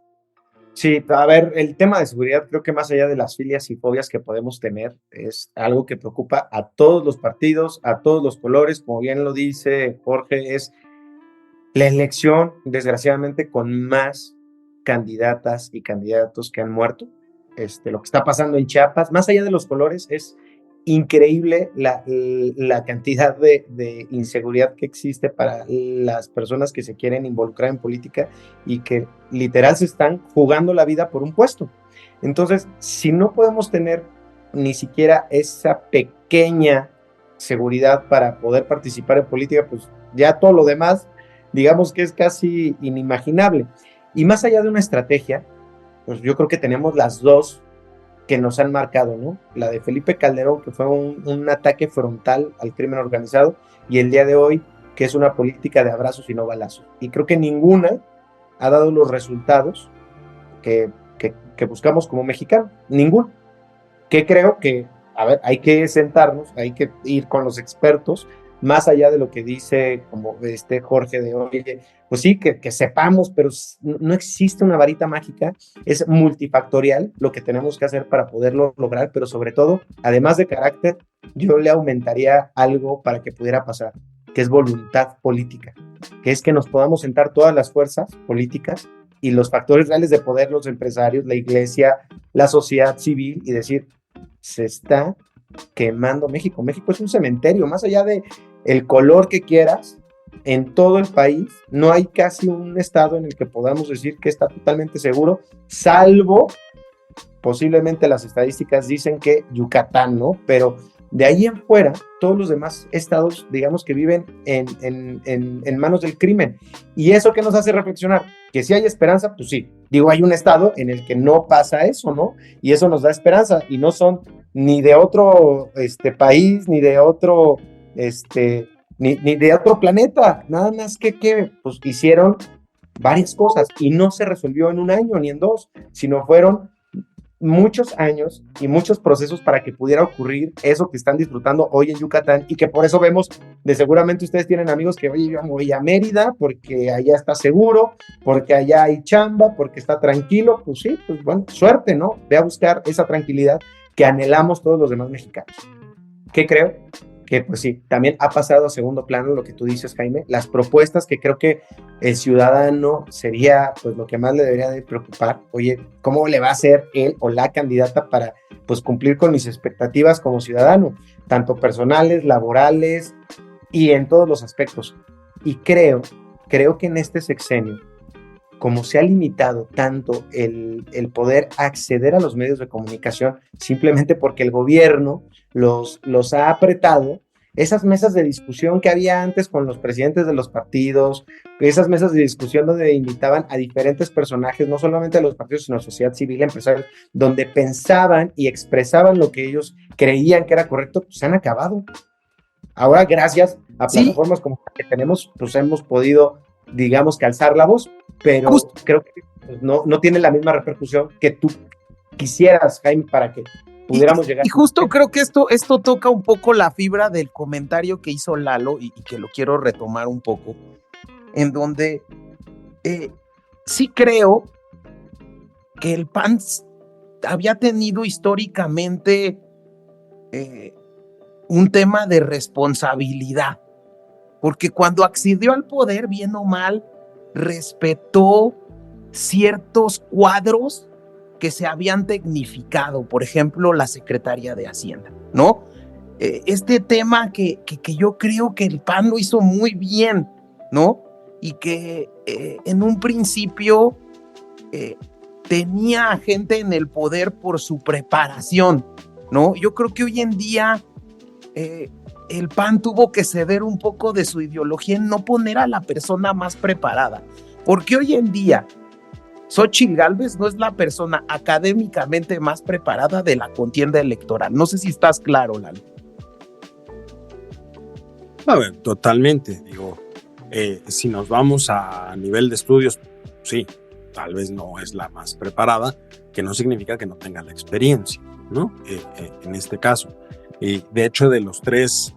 Sí, a ver, el tema de seguridad creo que más allá de las filias y fobias que podemos tener, es algo que preocupa a todos los partidos, a todos los colores, como bien lo dice Jorge, es la elección, desgraciadamente, con más candidatas y candidatos que han muerto. Lo que está pasando en Chiapas, más allá de los colores, es increíble la cantidad de inseguridad que existe para las personas que se quieren involucrar en política y que literal se están jugando la vida por un puesto. Entonces, si no podemos tener ni siquiera esa pequeña seguridad para poder participar en política, pues ya todo lo demás, digamos que es casi inimaginable. Y más allá de una estrategia, pues yo creo que tenemos las dos que nos han marcado, ¿no? La de Felipe Calderón, que fue un ataque frontal al crimen organizado, y el día de hoy, que es una política de abrazos y no balazos. Y creo que ninguna ha dado los resultados que buscamos como mexicanos. Ninguno. Que creo que, a ver, hay que sentarnos, hay que ir con los expertos, más allá de lo que dice como Jorge de hoy, pues sí, que sepamos, pero no existe una varita mágica, es multifactorial lo que tenemos que hacer para poderlo lograr, pero sobre todo, además de carácter, yo le aumentaría algo para que pudiera pasar, que es voluntad política, que es que nos podamos sentar todas las fuerzas políticas y los factores reales de poder, los empresarios, la iglesia, la sociedad civil, y decir, se está quemando México. México es un cementerio, más allá de el color que quieras, en todo el país no hay casi un estado en el que podamos decir que está totalmente seguro, salvo posiblemente las estadísticas dicen que Yucatán, ¿no? Pero de ahí en fuera, todos los demás estados, digamos que viven en manos del crimen. Y eso que nos hace reflexionar, que si hay esperanza, pues sí. Digo, hay un estado en el que no pasa eso, ¿no? Y eso nos da esperanza, y no son ni de otro país, ni de otro, ni de otro planeta, nada más que pues hicieron varias cosas, y no se resolvió en un año ni en dos, sino fueron muchos años y muchos procesos para que pudiera ocurrir eso que están disfrutando hoy en Yucatán, y que por eso vemos, de seguramente ustedes tienen amigos que, oye, yo voy a Mérida porque allá está seguro, porque allá hay chamba, porque está tranquilo. Pues sí, pues bueno, suerte, ¿no? Ve a buscar esa tranquilidad que anhelamos todos los demás mexicanos. ¿Qué creo? Que pues sí, también ha pasado a segundo plano lo que tú dices, Jaime, las propuestas que creo que el ciudadano sería pues lo que más le debería de preocupar. Oye, ¿cómo le va a hacer él o la candidata para pues cumplir con mis expectativas como ciudadano, tanto personales, laborales y en todos los aspectos? Y creo que en este sexenio, como se ha limitado tanto el poder acceder a los medios de comunicación, simplemente porque el gobierno los ha apretado, esas mesas de discusión que había antes con los presidentes de los partidos, esas mesas de discusión donde invitaban a diferentes personajes, no solamente a los partidos, sino a sociedad civil, empresarios, donde pensaban y expresaban lo que ellos creían que era correcto, pues se han acabado. Ahora, gracias a plataformas como la que tenemos, pues hemos podido, digamos, que alzar la voz, pero creo que pues, no tiene la misma repercusión que tú quisieras, Jaime, para que pudiéramos llegar. Y justo creo que esto toca un poco la fibra del comentario que hizo Lalo, y que lo quiero retomar un poco, en donde sí creo que el PAN había tenido históricamente un tema de responsabilidad, porque cuando accedió al poder, bien o mal, respetó ciertos cuadros que se habían tecnificado, por ejemplo, la Secretaría de Hacienda, ¿no? Este tema que yo creo que el PAN lo hizo muy bien, ¿no? Y que en un principio tenía gente en el poder por su preparación, ¿no? Yo creo que hoy en día el PAN tuvo que ceder un poco de su ideología en no poner a la persona más preparada, porque hoy en día Xóchitl Gálvez no es la persona académicamente más preparada de la contienda electoral. No sé si estás claro, Lalo. A ver, totalmente. Digo, si nos vamos a nivel de estudios, sí, tal vez no es la más preparada, que no significa que no tenga la experiencia, ¿no? En este caso. Y de hecho, de las tres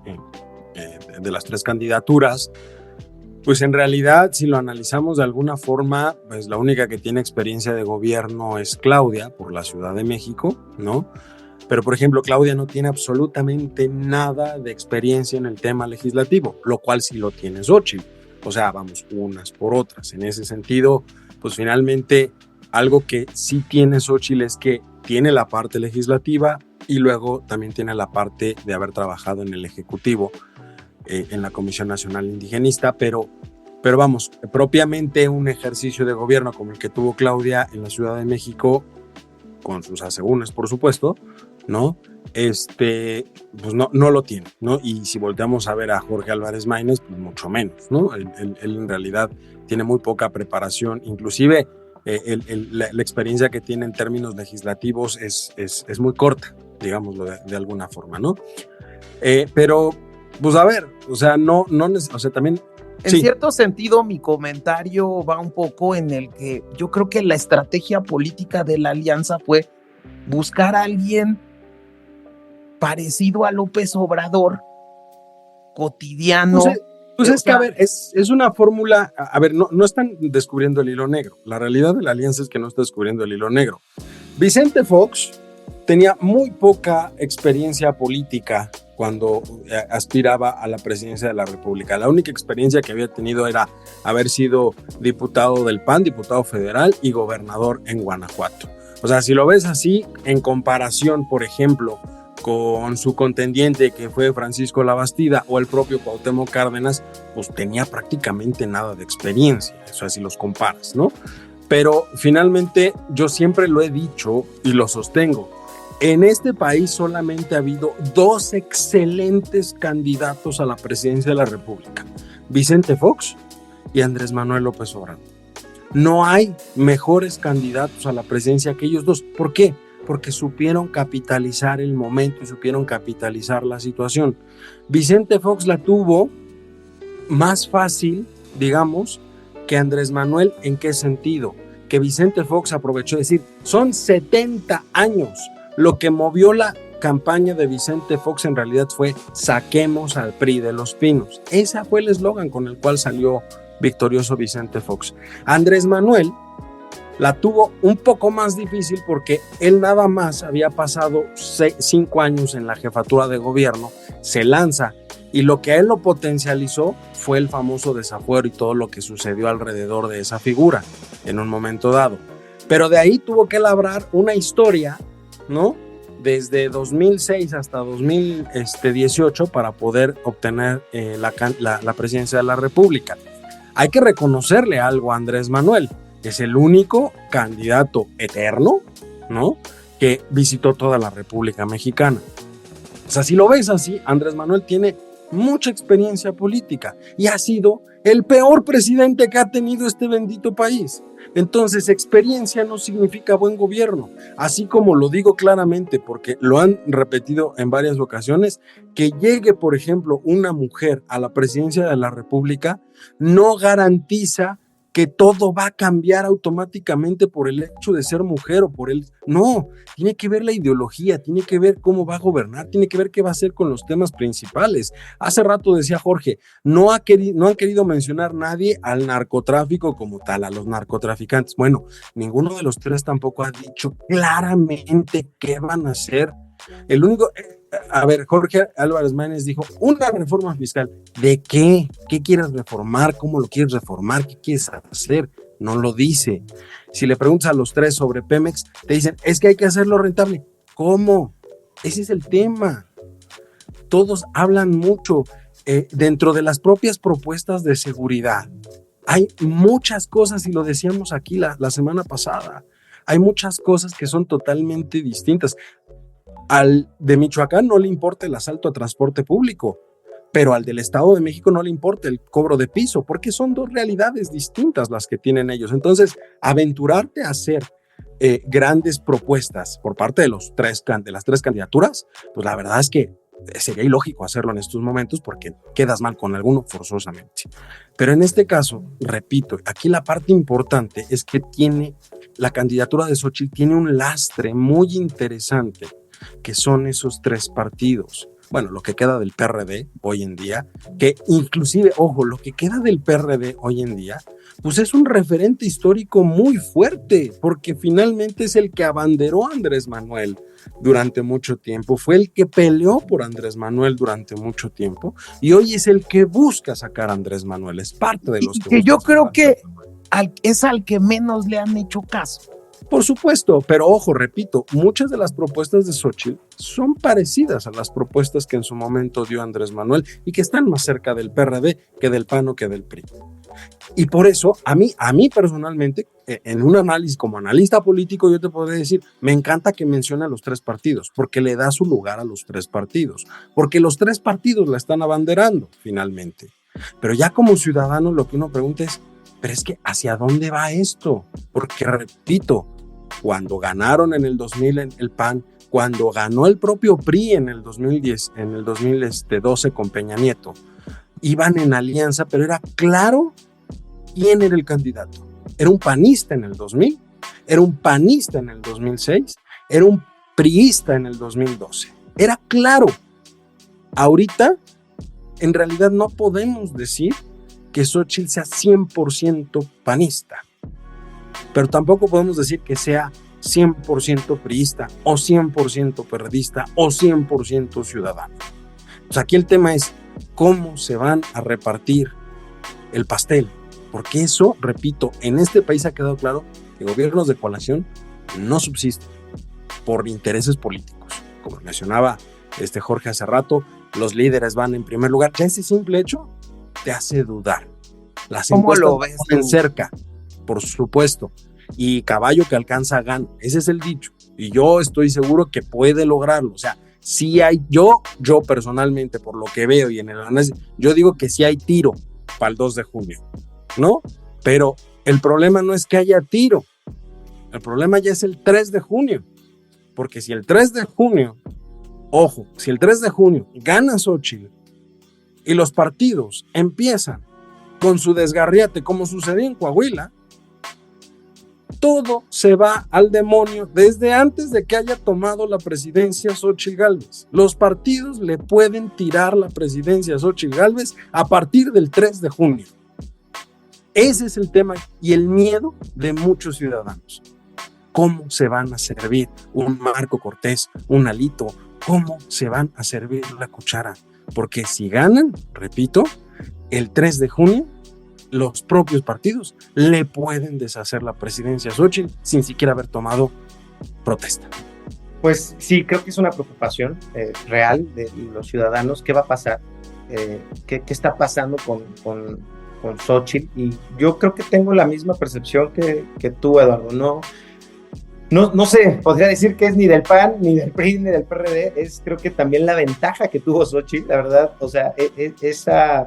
candidaturas, pues en realidad, si lo analizamos de alguna forma, pues la única que tiene experiencia de gobierno es Claudia, por la Ciudad de México, ¿no? Pero, por ejemplo, Claudia no tiene absolutamente nada de experiencia en el tema legislativo, lo cual sí lo tiene Xóchitl. O sea, vamos unas por otras. En ese sentido, pues finalmente, algo que sí tiene Xóchitl es que tiene la parte legislativa y luego también tiene la parte de haber trabajado en el Ejecutivo, en la Comisión Nacional Indigenista, pero vamos, propiamente un ejercicio de gobierno como el que tuvo Claudia en la Ciudad de México, con sus asegúnes, por supuesto, ¿no? Pues no lo tiene, ¿no? Y si volteamos a ver a Jorge Álvarez Maínez, pues mucho menos, ¿no? Él en realidad tiene muy poca preparación, inclusive la experiencia que tiene en términos legislativos es muy corta, digámoslo de alguna forma, ¿no? Pero pues a ver, o sea, o sea, también... En sí. cierto sentido, mi comentario va un poco en el que yo creo que la estrategia política de la alianza fue buscar a alguien parecido a López Obrador, cotidiano. Pues es que, a ver, es una fórmula, a ver, no están descubriendo el hilo negro. La realidad de la alianza es que no está descubriendo el hilo negro. Vicente Fox tenía muy poca experiencia política cuando aspiraba a la presidencia de la República. La única experiencia que había tenido era haber sido diputado del PAN, diputado federal y gobernador en Guanajuato. O sea, si lo ves así, en comparación, por ejemplo, con su contendiente que fue Francisco Labastida o el propio Cuauhtémoc Cárdenas, pues tenía prácticamente nada de experiencia, o sea, si los comparas, ¿no? Pero finalmente yo siempre lo he dicho y lo sostengo, en este país solamente ha habido 2 excelentes candidatos a la presidencia de la República, Vicente Fox y Andrés Manuel López Obrador. No hay mejores candidatos a la presidencia que ellos dos. ¿Por qué? Porque supieron capitalizar el momento y supieron capitalizar la situación. Vicente Fox la tuvo más fácil, digamos, que Andrés Manuel. ¿En qué sentido? Que Vicente Fox aprovechó de decir, son 70 años. Lo que movió la campaña de Vicente Fox en realidad fue saquemos al PRI de los Pinos. Ese fue el eslogan con el cual salió victorioso Vicente Fox. Andrés Manuel la tuvo un poco más difícil porque él nada más había pasado 5 años en la jefatura de gobierno, se lanza y lo que a él lo potencializó fue el famoso desafuero y todo lo que sucedió alrededor de esa figura en un momento dado. Pero de ahí tuvo que labrar una historia, ¿no? Desde 2006 hasta 2018 para poder obtener la presidencia de la República. Hay que reconocerle algo a Andrés Manuel. Es el único candidato eterno, ¿no?, que visitó toda la República Mexicana. O sea, si lo ves así, Andrés Manuel tiene mucha experiencia política y ha sido el peor presidente que ha tenido este bendito país. Entonces, experiencia no significa buen gobierno, así como lo digo claramente porque lo han repetido en varias ocasiones, que llegue, por ejemplo, una mujer a la presidencia de la República no garantiza que todo va a cambiar automáticamente por el hecho de ser mujer o por el... No, tiene que ver la ideología, tiene que ver cómo va a gobernar, tiene que ver qué va a hacer con los temas principales. Hace rato decía Jorge, no han querido mencionar nadie al narcotráfico como tal, a los narcotraficantes. Bueno, ninguno de los tres tampoco ha dicho claramente qué van a hacer. El único... A ver, Jorge Álvarez Maínez dijo, una reforma fiscal. ¿De qué? ¿Qué quieres reformar? ¿Cómo lo quieres reformar? ¿Qué quieres hacer? No lo dice. Si le preguntas a los tres sobre Pemex, te dicen, es que hay que hacerlo rentable. ¿Cómo? Ese es el tema. Todos hablan mucho. Dentro de las propias propuestas de seguridad, hay muchas cosas, y lo decíamos aquí la semana pasada, hay muchas cosas que son totalmente distintas. Al de Michoacán no le importa el asalto a transporte público, pero al del Estado de México no le importa el cobro de piso, porque son 2 realidades distintas las que tienen ellos. Entonces, aventurarte a hacer grandes propuestas por parte de las 3 candidaturas, pues la verdad es que sería ilógico hacerlo en estos momentos porque quedas mal con alguno forzosamente. Pero en este caso, repito, aquí la parte importante es que la candidatura de Xóchitl tiene un lastre muy interesante, que son esos 3 partidos. Bueno, lo que queda del PRD hoy en día, que inclusive, ojo, lo que queda del PRD hoy en día, pues es un referente histórico muy fuerte, porque finalmente es el que abanderó a Andrés Manuel durante mucho tiempo, fue el que peleó por Andrés Manuel durante mucho tiempo, y hoy es el que busca sacar a Andrés Manuel, es parte de los que yo creo que es al que menos le han hecho caso. Por supuesto, pero ojo, repito, muchas de las propuestas de Xóchitl son parecidas a las propuestas que en su momento dio Andrés Manuel y que están más cerca del PRD que del PAN o que del PRI. Y por eso, a mí personalmente, en un análisis como analista político, yo te podría decir, me encanta que mencione a los 3 partidos, porque le da su lugar a los 3 partidos, porque los 3 partidos la están abanderando finalmente. Pero ya como ciudadano lo que uno pregunta es, pero es que ¿hacia dónde va esto? Porque repito, cuando ganaron en el 2000 el PAN, cuando ganó el propio PRI en el 2010, en el 2012 con Peña Nieto, iban en alianza, pero era claro quién era el candidato. Era un panista en el 2000, era un panista en el 2006, era un priista en el 2012. Era claro. Ahorita, en realidad no podemos decir que Xóchitl sea 100% panista, pero tampoco podemos decir que sea 100% priista o 100% perredista o 100% ciudadano. Pues aquí el tema es cómo se van a repartir el pastel, porque eso, repito, en este país ha quedado claro que gobiernos de coalición no subsisten por intereses políticos. Como mencionaba Jorge hace rato, los líderes van en primer lugar. Ya ese simple hecho te hace dudar. Las encuestas ponen cerca, por supuesto, y caballo que alcanza gana, ese es el dicho, y yo estoy seguro que puede lograrlo. O sea, sí hay, yo personalmente, por lo que veo y en el análisis, yo digo que sí hay tiro para el 2 de junio, ¿no? Pero el problema no es que haya tiro, el problema ya es el 3 de junio, porque si el 3 de junio, ojo, si el 3 de junio gana Xóchitl y los partidos empiezan con su desgarriate, como sucedió en Coahuila, todo se va al demonio desde antes de que haya tomado la presidencia Xóchitl Gálvez. Los partidos le pueden tirar la presidencia a Xóchitl Gálvez a partir del 3 de junio. Ese es el tema y el miedo de muchos ciudadanos. ¿Cómo se van a servir un Marco Cortés, un Alito? ¿Cómo se van a servir la cuchara? Porque si ganan, repito, el 3 de junio, los propios partidos le pueden deshacer la presidencia a Xóchitl sin siquiera haber tomado protesta. Pues sí, creo que es una preocupación real de los ciudadanos. ¿Qué va a pasar? ¿Qué está pasando con Xóchitl? Y yo creo que tengo la misma percepción que tú, Eduardo. No sé, podría decir que es ni del PAN, ni del PRI, ni del PRD. Es creo que también la ventaja que tuvo Xóchitl, la verdad. O sea, esa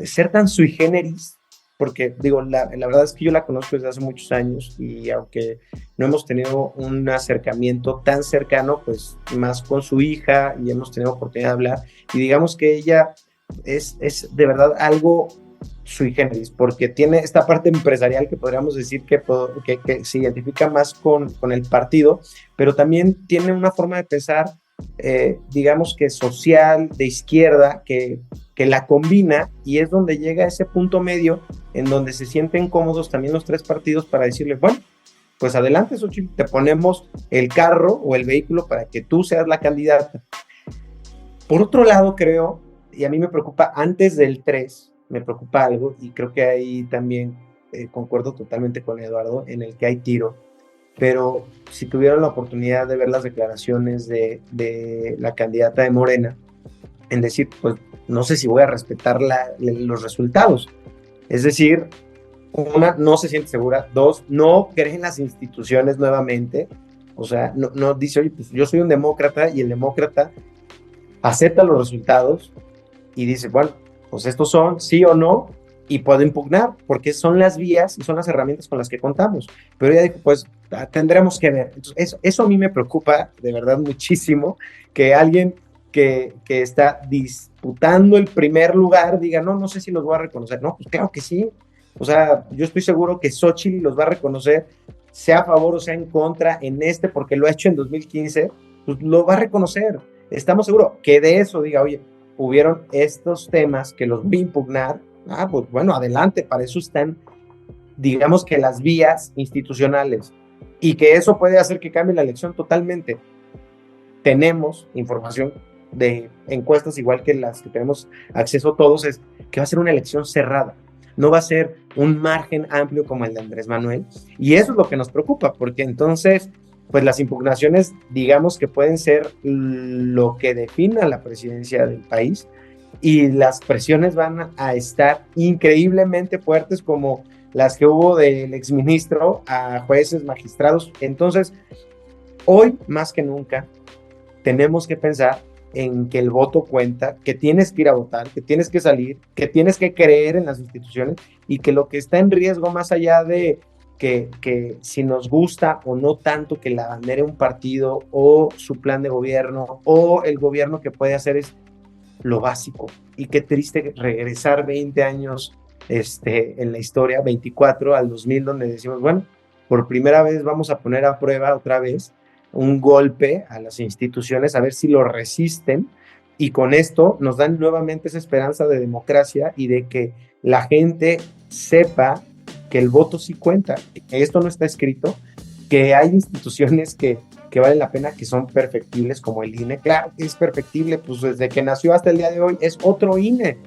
ser tan sui generis, porque digo, la verdad es que yo la conozco desde hace muchos años y aunque no hemos tenido un acercamiento tan cercano, pues más con su hija y hemos tenido oportunidad de hablar y digamos que ella es de verdad algo sui generis, porque tiene esta parte empresarial que podríamos decir que se identifica más con el partido, pero también tiene una forma de pensar digamos que social, de izquierda, que la combina y es donde llega a ese punto medio en donde se sienten cómodos también los 3 partidos para decirle, bueno, pues adelante Xóchitl, te ponemos el carro o el vehículo para que tú seas la candidata. Por otro lado, creo, y a mí me preocupa antes del 3, me preocupa algo y creo que ahí también concuerdo totalmente con Eduardo en el que hay tiro. Pero si tuvieron la oportunidad de ver las declaraciones de la candidata de Morena, en decir, pues no sé si voy a respetar los resultados. Es decir, 1, no se siente segura, 2, no cree en las instituciones nuevamente, o sea, no dice, oye, pues yo soy un demócrata y el demócrata acepta los resultados y dice, bueno, pues estos son sí o no, y puedo impugnar, porque son las vías y son las herramientas con las que contamos. Pero ella dijo, pues tendremos que ver. Entonces, eso a mí me preocupa de verdad muchísimo, que alguien que está disputando el primer lugar diga, no sé si los voy a reconocer. No, pues claro que sí. O sea, yo estoy seguro que Xóchitl los va a reconocer, sea a favor o sea en contra porque lo ha hecho en 2015, pues lo va a reconocer. Estamos seguros que de eso diga, oye, hubieron estos temas que los voy a impugnar. Pues bueno, adelante, para eso están, digamos que las vías institucionales, y que eso puede hacer que cambie la elección totalmente. Tenemos información de encuestas igual que las que tenemos acceso todos, es que va a ser una elección cerrada, no va a ser un margen amplio como el de Andrés Manuel, y eso es lo que nos preocupa, porque entonces pues las impugnaciones, digamos que pueden ser lo que defina la presidencia del país, y las presiones van a estar increíblemente fuertes, como las que hubo del exministro a jueces, magistrados. Entonces, hoy más que nunca, tenemos que pensar en que el voto cuenta, que tienes que ir a votar, que tienes que salir, que tienes que creer en las instituciones, y que lo que está en riesgo, más allá de que si nos gusta o no tanto que la bandere un partido o su plan de gobierno o el gobierno que puede hacer, es lo básico. Y qué triste regresar 20 años en la historia, 24 al 2000, donde decimos, bueno, por primera vez vamos a poner a prueba otra vez un golpe a las instituciones, a ver si lo resisten, y con esto nos dan nuevamente esa esperanza de democracia y de que la gente sepa que el voto sí cuenta, que esto no está escrito, que hay instituciones que valen la pena, que son perfectibles, como el INE. Claro que es perfectible, pues desde que nació hasta el día de hoy es otro INE,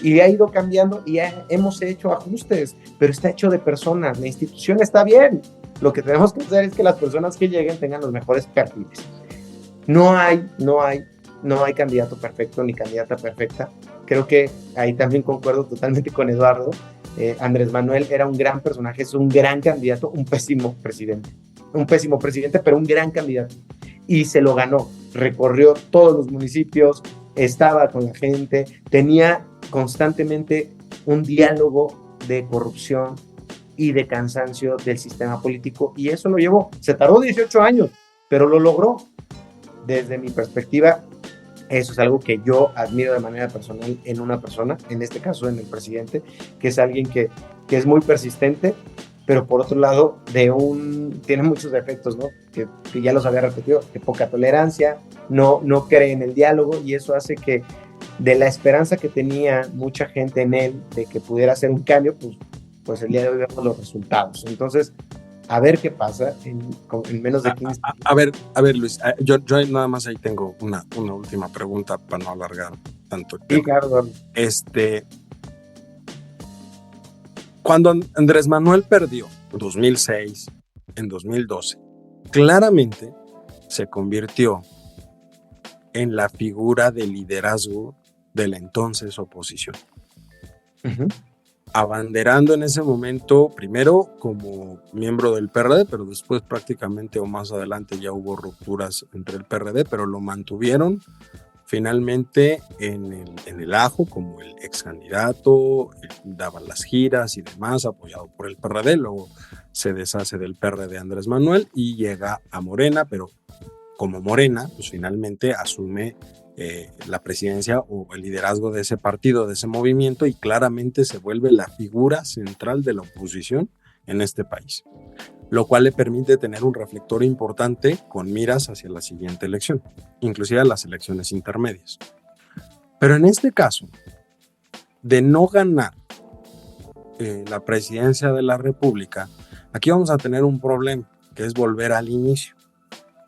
y ha ido cambiando y hemos hecho ajustes, pero está hecho de personas, la institución está bien. Lo que tenemos que hacer es que las personas que lleguen tengan los mejores perfiles. No hay candidato perfecto ni candidata perfecta. Creo que ahí también concuerdo totalmente con Eduardo. Andrés Manuel era un gran personaje, es un gran candidato, un pésimo presidente, pero un gran candidato, y se lo ganó. Recorrió todos los municipios, estaba con la gente, tenía constantemente un diálogo de corrupción y de cansancio del sistema político, y eso lo llevó. Se tardó 18 años, pero lo logró. Desde mi perspectiva, eso es algo que yo admiro de manera personal en una persona, en este caso en el presidente, que es alguien que es muy persistente, pero por otro lado tiene muchos defectos, ¿no? Que ya los había repetido, que poca tolerancia, no cree en el diálogo, y eso hace que de la esperanza que tenía mucha gente en él de que pudiera hacer un cambio, pues el día de hoy vemos los resultados. Entonces, a ver qué pasa en menos de 15 días. A ver, Luis, yo nada más ahí tengo una última pregunta para no alargar tanto el tema. Sí, claro. Cuando Andrés Manuel perdió en 2006, en 2012, claramente se convirtió en la figura de liderazgo de la entonces oposición. Uh-huh. Abanderando en ese momento, primero como miembro del PRD, pero después prácticamente o más adelante ya hubo rupturas entre el PRD, pero lo mantuvieron finalmente en el ajo como el ex candidato, daban las giras y demás, apoyado por el PRD. Luego se deshace del PRD Andrés Manuel y llega a Morena, pero como Morena, pues finalmente asume la presidencia o el liderazgo de ese partido, de ese movimiento, y claramente se vuelve la figura central de la oposición en este país, lo cual le permite tener un reflector importante con miras hacia la siguiente elección, inclusive a las elecciones intermedias. Pero en este caso, de no ganar la presidencia de la República, aquí vamos a tener un problema, que es volver al inicio.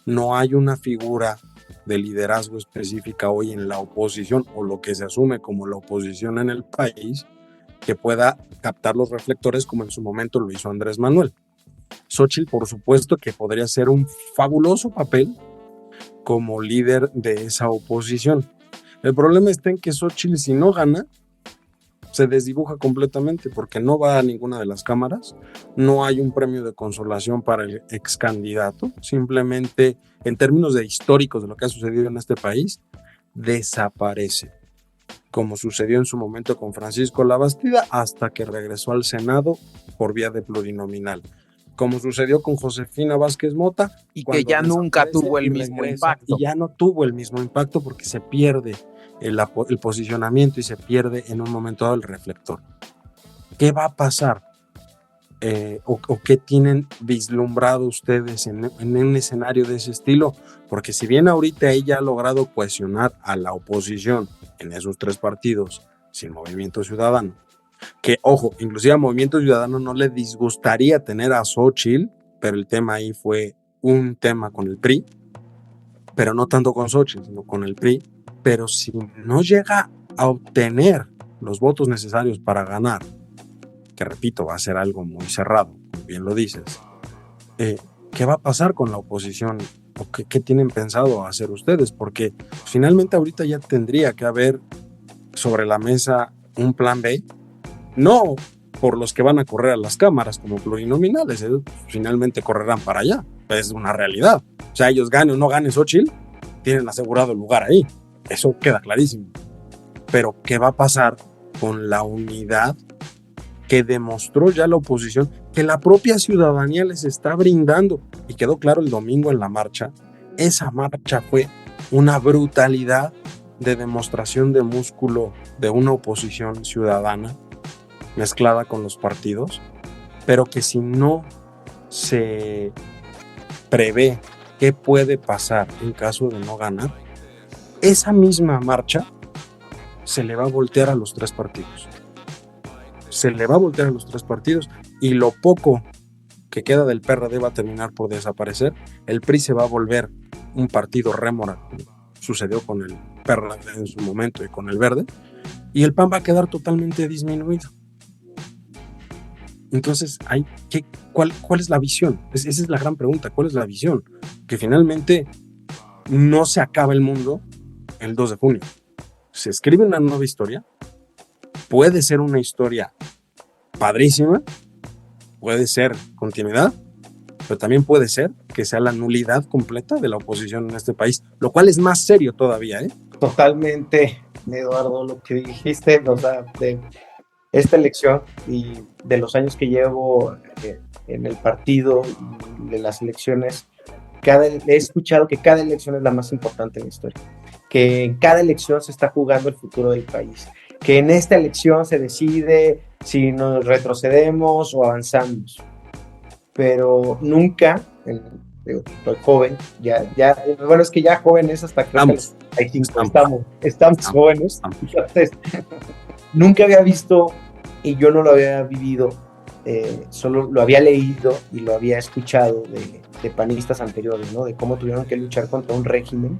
No hay una figura de liderazgo específica hoy en la oposición, o lo que se asume como la oposición en el país, que pueda captar los reflectores como en su momento lo hizo Andrés Manuel. Xóchitl, por supuesto, que podría ser un fabuloso papel como líder de esa oposición. El problema está en que Xóchitl, si no gana, se desdibuja completamente, porque no va a ninguna de las cámaras, no hay un premio de consolación para el ex candidato, simplemente en términos de históricos de lo que ha sucedido en este país, desaparece, como sucedió en su momento con Francisco Labastida, hasta que regresó al Senado por vía de plurinominal. como sucedió con Josefina Vázquez Mota. Y que ya nunca tuvo el mismo impacto. Y ya no tuvo el mismo impacto porque se pierde el posicionamiento y se pierde en un momento dado el reflector. ¿Qué va a pasar? O qué tienen vislumbrado ustedes en un escenario de ese estilo, porque si bien ahorita ella ha logrado cohesionar a la oposición en esos 3 partidos sin Movimiento Ciudadano, que ojo, inclusive a Movimiento Ciudadano no le disgustaría tener a Xóchitl, pero el tema ahí fue un tema con el PRI, pero no tanto con Xóchitl, sino con el PRI. Pero si no llega a obtener los votos necesarios para ganar, que repito, va a ser algo muy cerrado, como bien lo dices, ¿qué va a pasar con la oposición? ¿O qué tienen pensado hacer ustedes? Porque finalmente ahorita ya tendría que haber sobre la mesa un plan B, no por los que van a correr a las cámaras como plurinominales, finalmente correrán para allá, es una realidad. O sea, ellos ganen o no ganen Xóchitl, tienen asegurado el lugar ahí, eso queda clarísimo. Pero ¿qué va a pasar con la unidad que demostró ya la oposición, que la propia ciudadanía les está brindando? Y quedó claro el domingo en la marcha. Esa marcha fue una brutalidad de demostración de músculo de una oposición ciudadana mezclada con los partidos, pero que si no se prevé qué puede pasar en caso de no ganar, esa misma marcha se le va a voltear a los 3 partidos. Se le va a voltear a los 3 partidos y lo poco que queda del PRD va a terminar por desaparecer. El PRI se va a volver un partido rémora, sucedió con el PRD en su momento y con el Verde, y el PAN va a quedar totalmente disminuido. Entonces, ¿cuál es la visión? Esa es la gran pregunta, ¿cuál es la visión? Que finalmente no se acaba el mundo el 2 de junio. Se escribe una nueva historia, puede ser una historia padrísima, puede ser continuidad, pero también puede ser que sea la nulidad completa de la oposición en este país, lo cual es más serio todavía, ¿eh? Totalmente, Eduardo, lo que dijiste, o sea, de esta elección y de los años que llevo en el partido, de las elecciones, he escuchado que cada elección es la más importante en la historia, que en cada elección se está jugando el futuro del país, que en esta elección se decide si nos retrocedemos o avanzamos, pero nunca, soy joven, bueno, es que ya jóvenes hasta creo que estamos jóvenes, entonces, nunca había visto y yo no lo había vivido, solo lo había leído y lo había escuchado de panistas anteriores, ¿no? De cómo tuvieron que luchar contra un régimen,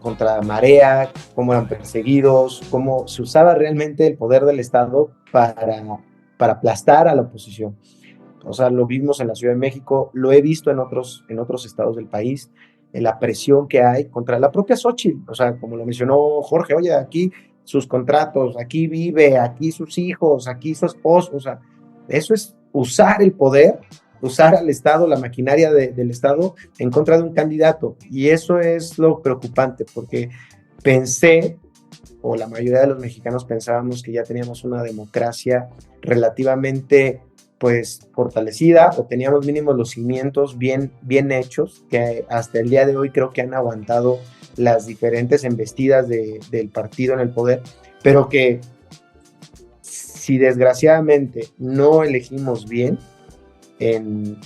contra marea, cómo eran perseguidos, cómo se usaba realmente el poder del Estado para aplastar a la oposición. O sea, lo vimos en la Ciudad de México, lo he visto en otros estados del país, en la presión que hay contra la propia Xóchitl. O sea, como lo mencionó Jorge, oye, aquí sus contratos, aquí vive, aquí sus hijos, aquí su esposo. O sea, eso es usar el poder, usar al Estado, la maquinaria del Estado en contra de un candidato. Y eso es lo preocupante, porque pensé, o la mayoría de los mexicanos pensábamos que ya teníamos una democracia relativamente pues fortalecida, o teníamos mínimo los cimientos bien hechos, que hasta el día de hoy creo que han aguantado las diferentes embestidas del partido en el poder, pero que si desgraciadamente no elegimos bien, en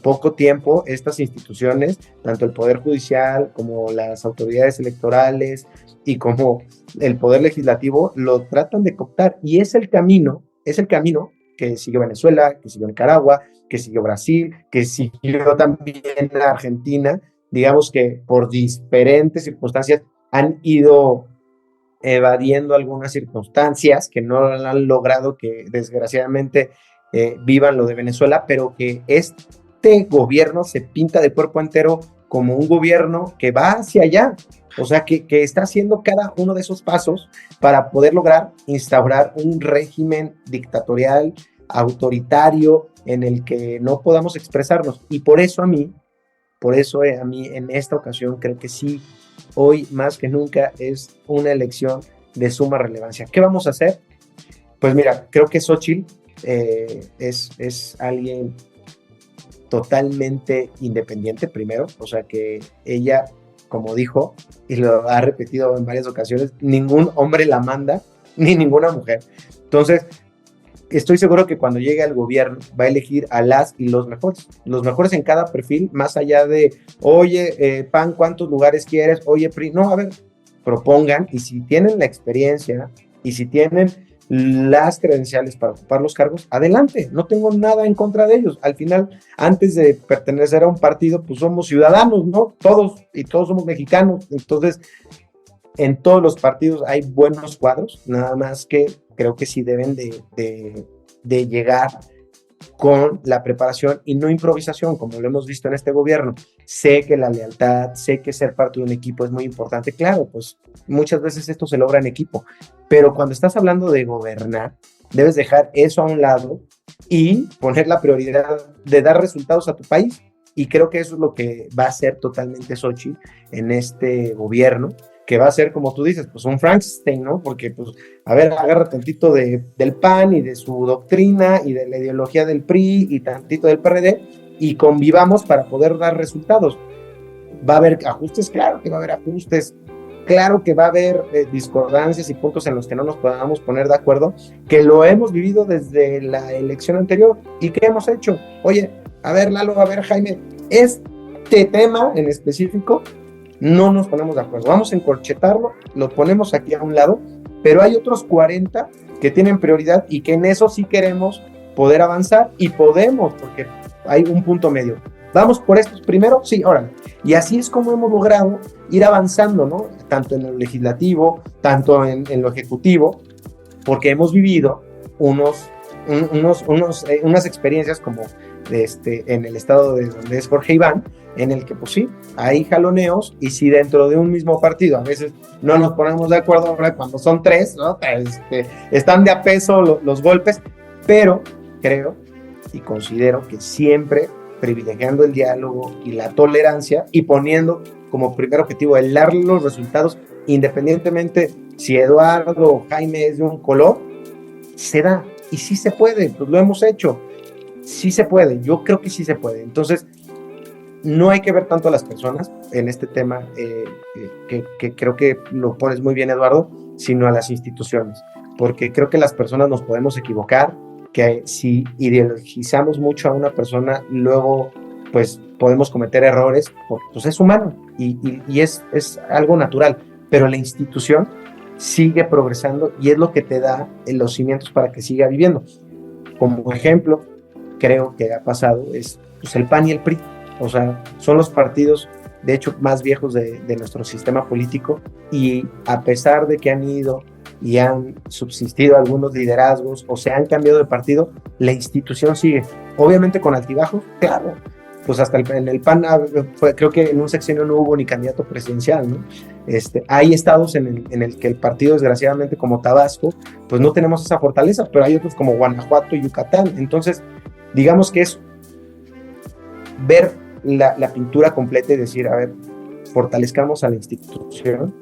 poco tiempo estas instituciones, tanto el Poder Judicial como las autoridades electorales y como el Poder Legislativo, lo tratan de cooptar, y es el camino que siguió Venezuela, que siguió Nicaragua, que siguió Brasil, que siguió también Argentina. Digamos que por diferentes circunstancias han ido evadiendo algunas circunstancias que no han logrado que desgraciadamente vivan lo de Venezuela, pero que este gobierno se pinta de cuerpo entero como un gobierno que va hacia allá, o sea, que está haciendo cada uno de esos pasos para poder lograr instaurar un régimen dictatorial, autoritario, en el que no podamos expresarnos. Y por eso a mí en esta ocasión creo que sí, hoy más que nunca es una elección de suma relevancia. ¿Qué vamos a hacer? Pues mira, creo que Xóchitl es alguien totalmente independiente, primero, o sea que ella, como dijo, y lo ha repetido en varias ocasiones, ningún hombre la manda, ni ninguna mujer. Entonces, estoy seguro que cuando llegue al gobierno va a elegir a las y los mejores en cada perfil, más allá de, oye, PAN, ¿cuántos lugares quieres? Oye, PRI, no, a ver, propongan, y si tienen la experiencia, y si tienen las credenciales para ocupar los cargos, adelante, no tengo nada en contra de ellos. Al final, antes de pertenecer a un partido, pues somos ciudadanos, ¿no? Todos, y todos somos mexicanos. Entonces, en todos los partidos hay buenos cuadros, nada más que creo que sí deben de llegar con la preparación y no improvisación, como lo hemos visto en este gobierno. Sé que la lealtad, sé que ser parte de un equipo es muy importante. Claro, pues muchas veces esto se logra en equipo, pero cuando estás hablando de gobernar, debes dejar eso a un lado y poner la prioridad de dar resultados a tu país. Y creo que eso es lo que va a hacer totalmente Xochitl en este gobierno, que va a ser, como tú dices, pues un Frankenstein, ¿no? Porque, pues, a ver, agarra tantito del PAN y de su doctrina y de la ideología del PRI y tantito del PRD y convivamos para poder dar resultados. ¿Va a haber ajustes? Claro que va a haber ajustes. Claro que va a haber discordancias y puntos en los que no nos podamos poner de acuerdo, que lo hemos vivido desde la elección anterior. ¿Y qué hemos hecho? Oye, a ver, Lalo, a ver, Jaime, este tema en específico no nos ponemos de acuerdo, vamos a encorchetarlo, lo ponemos aquí a un lado, pero hay otros 40 que tienen prioridad y que en eso sí queremos poder avanzar y podemos, porque hay un punto medio. ¿Vamos por estos primero? Sí, órale. Y así es como hemos logrado ir avanzando, ¿no? Tanto en lo legislativo, tanto en lo ejecutivo, porque hemos vivido unas experiencias como en el estado de donde es Jorge Iván, en el que pues sí, hay jaloneos, y si dentro de un mismo partido a veces no nos ponemos de acuerdo, ahora cuando son tres, ¿no? Están de a peso los golpes, pero creo y considero que siempre privilegiando el diálogo y la tolerancia y poniendo como primer objetivo el dar los resultados, independientemente si Eduardo o Jaime es de un color, se da, y sí se puede, pues lo hemos hecho, sí se puede, yo creo que sí se puede. Entonces, no hay que ver tanto a las personas en este tema, que creo que lo pones muy bien, Eduardo, sino a las instituciones, porque creo que las personas nos podemos equivocar, que si ideologizamos mucho a una persona, luego pues podemos cometer errores, porque pues es humano y es algo natural, pero la institución sigue progresando y es lo que te da los cimientos para que siga viviendo. Como ejemplo, creo que ha pasado es pues, el PAN y el PRI, o sea, son los partidos de hecho más viejos de nuestro sistema político, y a pesar de que han ido y han subsistido algunos liderazgos o se han cambiado de partido, la institución sigue, obviamente con altibajos, claro, pues hasta en el PAN creo que en un sexenio no hubo ni candidato presidencial, ¿no? Hay estados en el que el partido, desgraciadamente, como Tabasco, pues no tenemos esa fortaleza, pero hay otros como Guanajuato y Yucatán. Entonces, digamos que es ver la pintura completa y decir, a ver, fortalezcamos a la institución,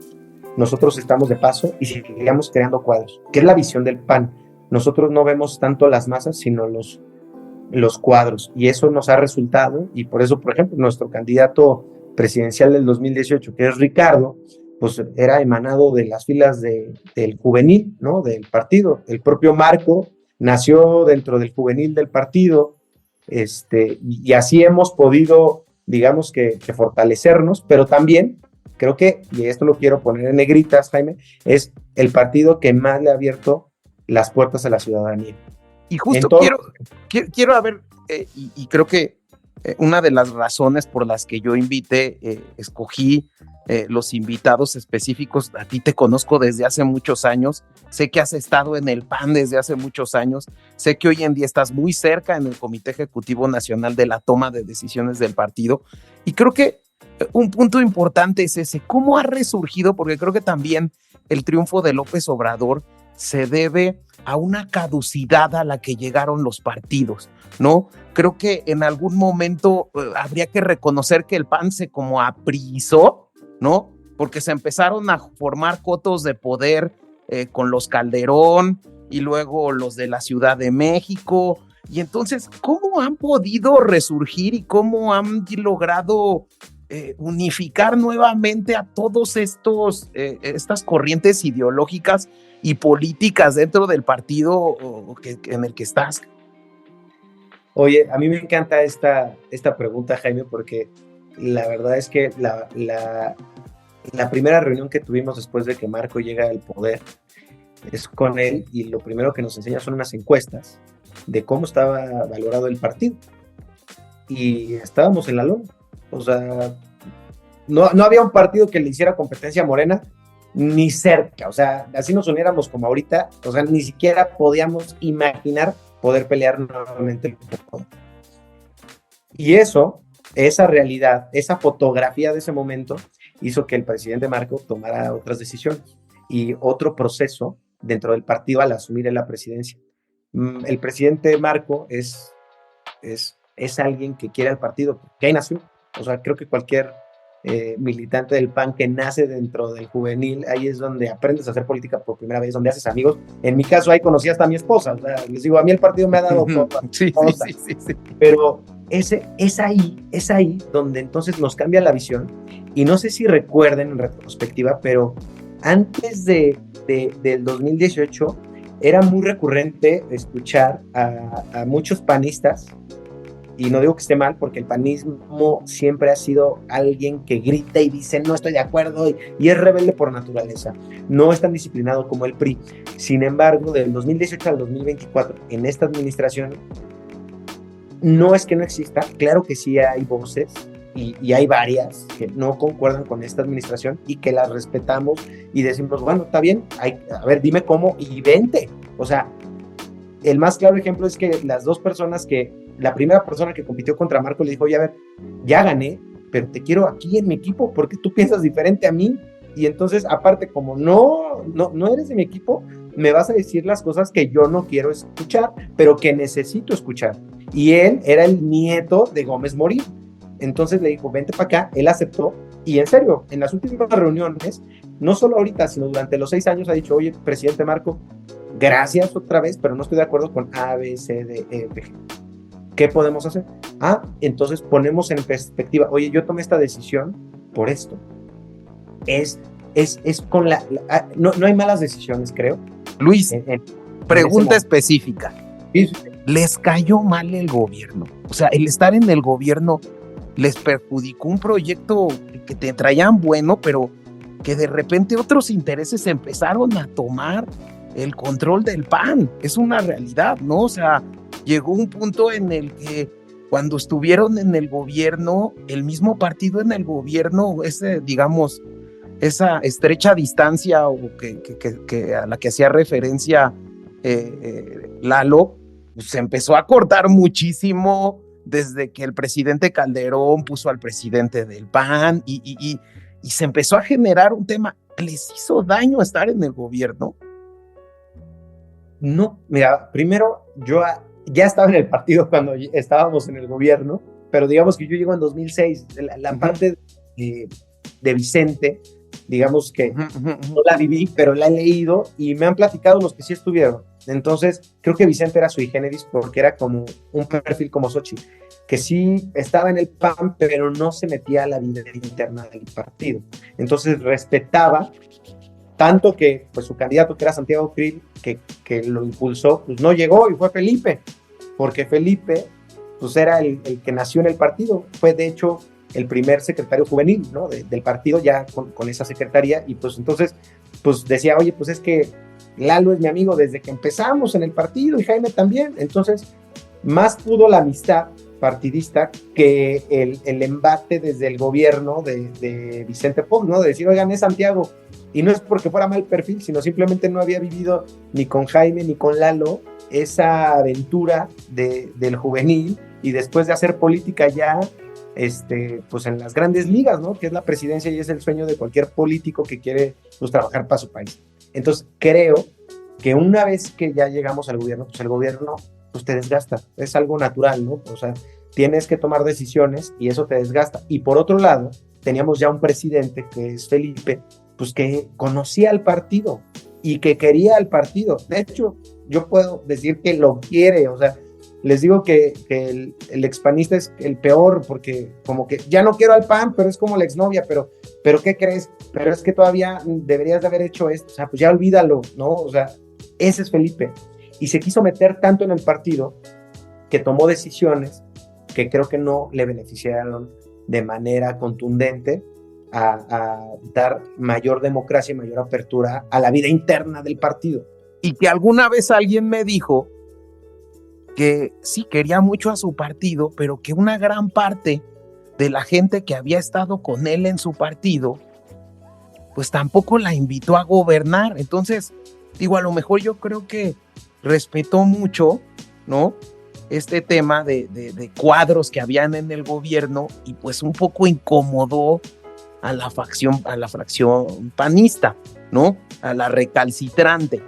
nosotros estamos de paso y sigamos creando cuadros, que es la visión del PAN. Nosotros no vemos tanto las masas, sino los cuadros, y eso nos ha resultado, y por eso, por ejemplo, nuestro candidato presidencial del 2018, que es Ricardo, pues era emanado de las filas del juvenil, ¿no? Del partido. El propio Marco nació dentro del juvenil del partido, y así hemos podido, digamos que fortalecernos, pero también creo que, y esto lo quiero poner en negritas, Jaime, es el partido que más le ha abierto las puertas a la ciudadanía. Y justo quiero a ver, y creo que una de las razones por las que yo escogí los invitados específicos, a ti te conozco desde hace muchos años, sé que has estado en el PAN desde hace muchos años, sé que hoy en día estás muy cerca en el Comité Ejecutivo Nacional de la toma de decisiones del partido, y creo que un punto importante es ese, ¿cómo ha resurgido? Porque creo que también el triunfo de López Obrador se debe a una caducidad a la que llegaron los partidos, ¿no? Creo que en algún momento habría que reconocer que el PAN se como apriizó, ¿no? Porque se empezaron a formar cotos de poder con los Calderón y luego los de la Ciudad de México. Y entonces, ¿cómo han podido resurgir y cómo han logrado unificar nuevamente a todos estas corrientes ideológicas y políticas dentro del partido en el que estás? Oye, a mí me encanta esta pregunta, Jaime, porque la verdad es que la primera reunión que tuvimos después de que Marco llega al poder es con él, y lo primero que nos enseña son unas encuestas de cómo estaba valorado el partido. Y estábamos en la lona. O sea, no había un partido que le hiciera competencia a Morena, ni cerca. O sea, así nos uniéramos como ahorita, o sea, ni siquiera podíamos imaginar poder pelear nuevamente. Y esa realidad, esa fotografía de ese momento, hizo que el presidente Marco tomara otras decisiones y otro proceso dentro del partido al asumir la presidencia. El presidente Marco es alguien que quiere al partido, que ahí nació. O sea, creo que cualquier militante del PAN que nace dentro del juvenil, ahí es donde aprendes a hacer política por primera vez, donde haces amigos. En mi caso, ahí conocí hasta a mi esposa. O sea, les digo, a mí el partido me ha dado cosas. Sí. Pero es ahí donde entonces nos cambia la visión. Y no sé si recuerden en retrospectiva, pero antes del 2018 era muy recurrente escuchar a muchos panistas, y no digo que esté mal, porque el panismo siempre ha sido alguien que grita y dice no estoy de acuerdo, y es rebelde por naturaleza, no es tan disciplinado como el PRI. Sin embargo, del 2018 al 2024, en esta administración, no es que no exista, claro que sí hay voces, y hay varias que no concuerdan con esta administración y que las respetamos y decimos, bueno, está bien, a ver, dime cómo y vente. O sea, el más claro ejemplo es que la primera persona que compitió contra Marco le dijo, oye, a ver, ya gané, pero te quiero aquí en mi equipo porque tú piensas diferente a mí, y entonces, aparte, como no eres de mi equipo, me vas a decir las cosas que yo no quiero escuchar, pero que necesito escuchar. Y él era el nieto de Gómez Morín. Entonces le dijo, vente para acá, él aceptó, y en serio, en las últimas reuniones, no solo ahorita, sino durante los 6 años, ha dicho, oye, presidente Marco, gracias otra vez, pero no estoy de acuerdo con A, B, C, D, E, F, G. ¿Qué podemos hacer? Entonces ponemos en perspectiva, oye, yo tomé esta decisión por esto. Es con no hay malas decisiones, creo. Luis, pregunta específica. Sí. ¿Les cayó mal el gobierno? O sea, el estar en el gobierno les perjudicó un proyecto que te traían bueno, pero que de repente otros intereses empezaron a tomar el control del PAN. Es una realidad, ¿no? O sea, llegó un punto en el que cuando estuvieron en el gobierno, el mismo partido en el gobierno, digamos, esa estrecha distancia o que a la que hacía referencia Lalo, pues se empezó a cortar muchísimo desde que el presidente Calderón puso al presidente del PAN y se empezó a generar un tema. ¿Les hizo daño estar en el gobierno? No, mira, primero yo ya estaba en el partido cuando estábamos en el gobierno, pero digamos que yo llego en 2006, la parte de Vicente, digamos que no la viví, pero la he leído y me han platicado los que sí estuvieron. Entonces, creo que Vicente era sui generis porque era como un perfil como Xochitl, que sí estaba en el PAN, pero no se metía a la vida interna del partido. Entonces, respetaba tanto que pues, su candidato, que era Santiago Krill, que lo impulsó, pues no llegó y fue Felipe, porque Felipe pues, era el que nació en el partido. Fue, de hecho, el primer secretario juvenil, ¿no? del partido, ya con esa secretaría, y pues entonces pues decía, oye, pues es que Lalo es mi amigo desde que empezamos en el partido y Jaime también. Entonces más pudo la amistad partidista que el embate desde el gobierno de Vicente Fox, ¿no? De decir, oigan, es Santiago, y no es porque fuera mal perfil, sino simplemente no había vivido ni con Jaime ni con Lalo esa aventura del juvenil, y después de hacer política ya pues en las grandes ligas, ¿no? Que es la presidencia y es el sueño de cualquier político que quiere pues trabajar para su país. Entonces creo que una vez que ya llegamos al gobierno, pues el gobierno pues te desgasta, es algo natural, ¿no? O sea, tienes que tomar decisiones y eso te desgasta. Y por otro lado, teníamos ya un presidente que es Felipe, pues que conocía al partido y que quería al partido. De hecho, yo puedo decir que lo quiere, o sea, les digo que el expanista es el peor, porque como que ya no quiero al PAN, pero es como la exnovia, pero ¿qué crees? Pero es que todavía deberías de haber hecho esto, o sea, pues ya olvídalo, ¿no? O sea, ese es Felipe. Y se quiso meter tanto en el partido que tomó decisiones que creo que no le beneficiaron de manera contundente a dar mayor democracia y mayor apertura a la vida interna del partido. Y que alguna vez alguien me dijo que sí quería mucho a su partido, pero que una gran parte de la gente que había estado con él en su partido, pues tampoco la invitó a gobernar. Entonces, digo, a lo mejor yo creo que respetó mucho, ¿no? Este tema de cuadros que habían en el gobierno y pues un poco incomodó a la fracción panista, ¿no? A la recalcitrante.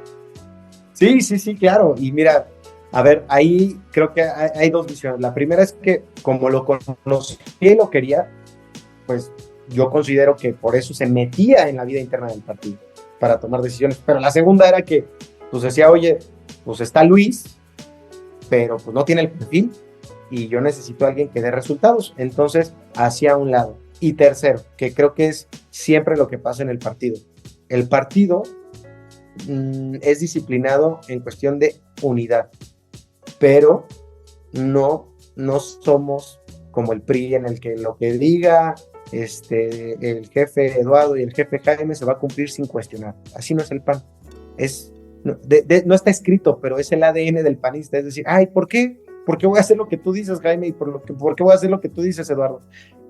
Sí, claro. Y mira, a ver, ahí creo que hay dos visiones. La primera es que como lo conocía y lo quería, pues yo considero que por eso se metía en la vida interna del partido, para tomar decisiones. Pero la segunda era que, pues decía, oye, pues está Luis, pero pues no tiene el perfil y yo necesito a alguien que dé resultados. Entonces, hacia un lado. Y tercero, que creo que es siempre lo que pasa en el partido. El partido es disciplinado en cuestión de unidad, pero no somos como el PRI en el que lo que diga el jefe Eduardo y el jefe Jaime se va a cumplir sin cuestionar. Así no es el PAN. No está escrito, pero es el ADN del panista. Es decir, ay, ¿por qué? ¿Por qué voy a hacer lo que tú dices, Jaime? ¿Y por qué voy a hacer lo que tú dices, Eduardo?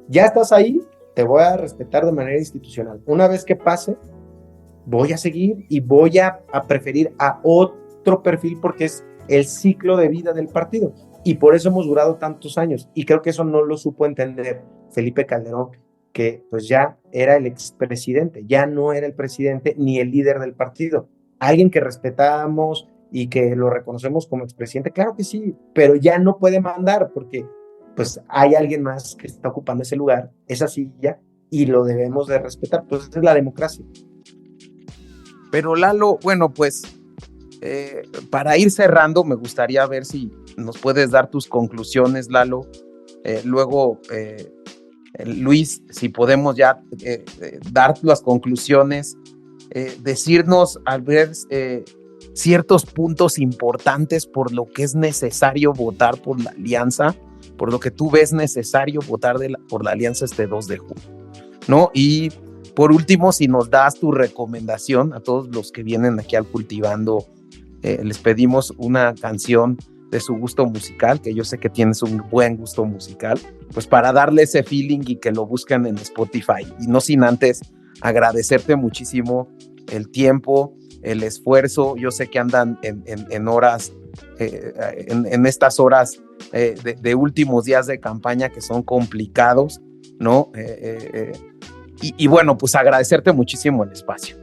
Ya estás ahí, te voy a respetar de manera institucional. Una vez que pase, voy a seguir y voy a preferir a otro perfil porque es el ciclo de vida del partido. Y por eso hemos durado tantos años. Y creo que eso no lo supo entender Felipe Calderón, que pues ya era el expresidente, ya no era el presidente ni el líder del partido. Alguien que respetamos y que lo reconocemos como expresidente, claro que sí, pero ya no puede mandar porque pues hay alguien más que está ocupando ese lugar, esa silla, y lo debemos de respetar. Pues esa es la democracia. Pero Lalo, bueno, pues para ir cerrando, me gustaría ver si nos puedes dar tus conclusiones, Lalo. Luego, Luis, si podemos ya dar las conclusiones, decirnos al ver ciertos puntos importantes por lo que es necesario votar por la alianza, por lo que tú ves necesario votar por la alianza este 2 de junio, ¿no? Y por último, si nos das tu recomendación a todos los que vienen aquí al Cultivando, les pedimos una canción de su gusto musical, que yo sé que tienes un buen gusto musical, pues para darle ese feeling y que lo busquen en Spotify. Y no sin antes agradecerte muchísimo el tiempo, el esfuerzo. Yo sé que andan en horas, en estas horas de últimos días de campaña que son complicados, ¿no? Y bueno, pues agradecerte muchísimo el espacio.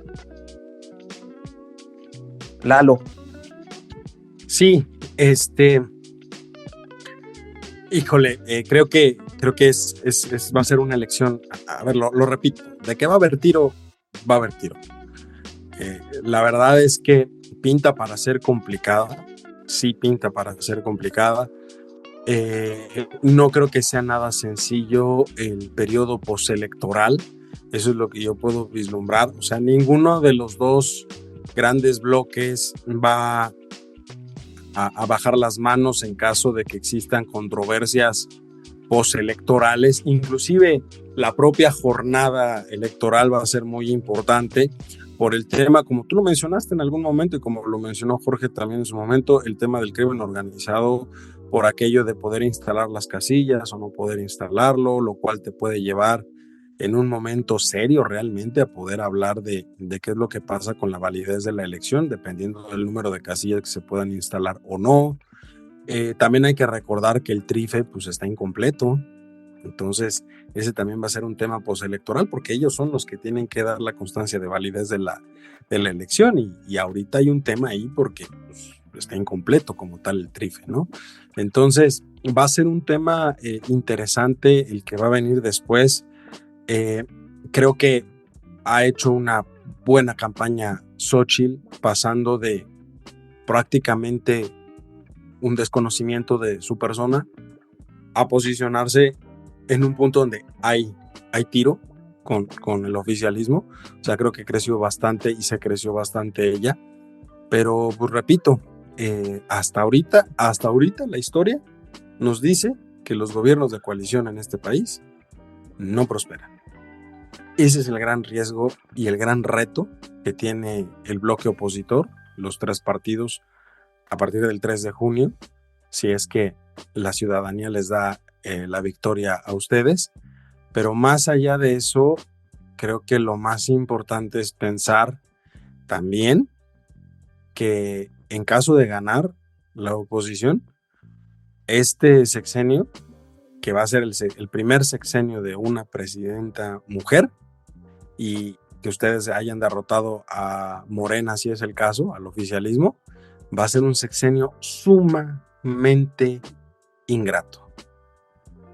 Lalo. Sí, híjole, creo que va a ser una elección, a ver, lo repito, de que va a haber tiro, va a haber tiro. La verdad es que pinta para ser complicada, sí pinta para ser complicada. No creo que sea nada sencillo el periodo postelectoral, eso es lo que yo puedo vislumbrar. O sea, ninguno de los dos grandes bloques va a bajar las manos en caso de que existan controversias postelectorales. Inclusive la propia jornada electoral va a ser muy importante por el tema, como tú lo mencionaste en algún momento y como lo mencionó Jorge también en su momento, el tema del crimen organizado, por aquello de poder instalar las casillas o no poder instalarlo, lo cual te puede llevar en un momento serio realmente a poder hablar de qué es lo que pasa con la validez de la elección, dependiendo del número de casillas que se puedan instalar o no. También hay que recordar que el TRIFE pues está incompleto, entonces ese también va a ser un tema postelectoral porque ellos son los que tienen que dar la constancia de validez de la elección y ahorita hay un tema ahí porque pues, está incompleto como tal el TRIFE, ¿no? Entonces va a ser un tema interesante el que va a venir después. Creo que ha hecho una buena campaña Xóchitl, pasando de prácticamente un desconocimiento de su persona, a posicionarse en un punto donde hay tiro con el oficialismo. O sea, creo que creció bastante y se creció bastante ella. Pero, pues repito, hasta ahorita la historia nos dice que los gobiernos de coalición en este país no prosperan. Ese es el gran riesgo y el gran reto que tiene el bloque opositor, los 3 partidos, a partir del 3 de junio, si es que la ciudadanía les da la victoria a ustedes. Pero más allá de eso, creo que lo más importante es pensar también que en caso de ganar la oposición, este sexenio, que va a ser el primer sexenio de una presidenta mujer, y que ustedes hayan derrotado a Morena, si es el caso, al oficialismo, va a ser un sexenio sumamente ingrato.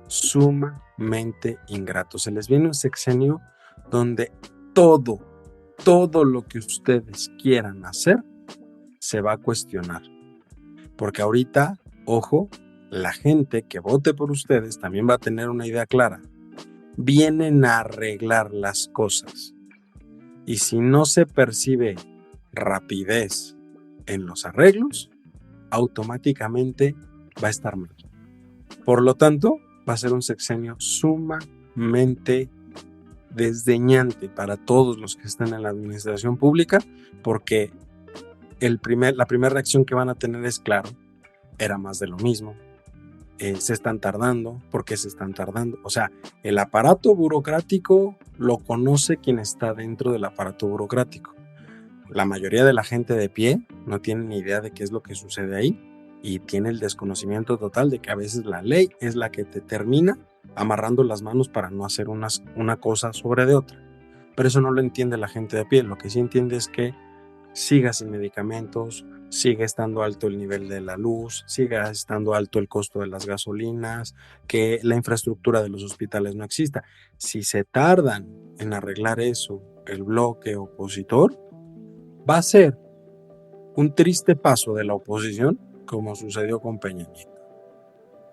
Sumamente ingrato. Se les viene un sexenio donde todo lo que ustedes quieran hacer se va a cuestionar. Porque ahorita, ojo, la gente que vote por ustedes también va a tener una idea clara. Vienen a arreglar las cosas. Y si no se percibe rapidez en los arreglos, automáticamente va a estar mal. Por lo tanto, va a ser un sexenio sumamente desdeñante para todos los que están en la administración pública, porque la primera reacción que van a tener es, claro, era más de lo mismo. Se están tardando. ¿Por qué se están tardando? O sea, el aparato burocrático lo conoce quien está dentro del aparato burocrático. La mayoría de la gente de pie no tiene ni idea de qué es lo que sucede ahí y tiene el desconocimiento total de que a veces la ley es la que te termina amarrando las manos para no hacer una cosa sobre de otra. Pero eso no lo entiende la gente de pie. Lo que sí entiende es que siga sin medicamentos, sigue estando alto el nivel de la luz, siga estando alto el costo de las gasolinas, que la infraestructura de los hospitales no exista. Si se tardan en arreglar eso, el bloque opositor va a ser un triste paso de la oposición, como sucedió con Peña Nieto.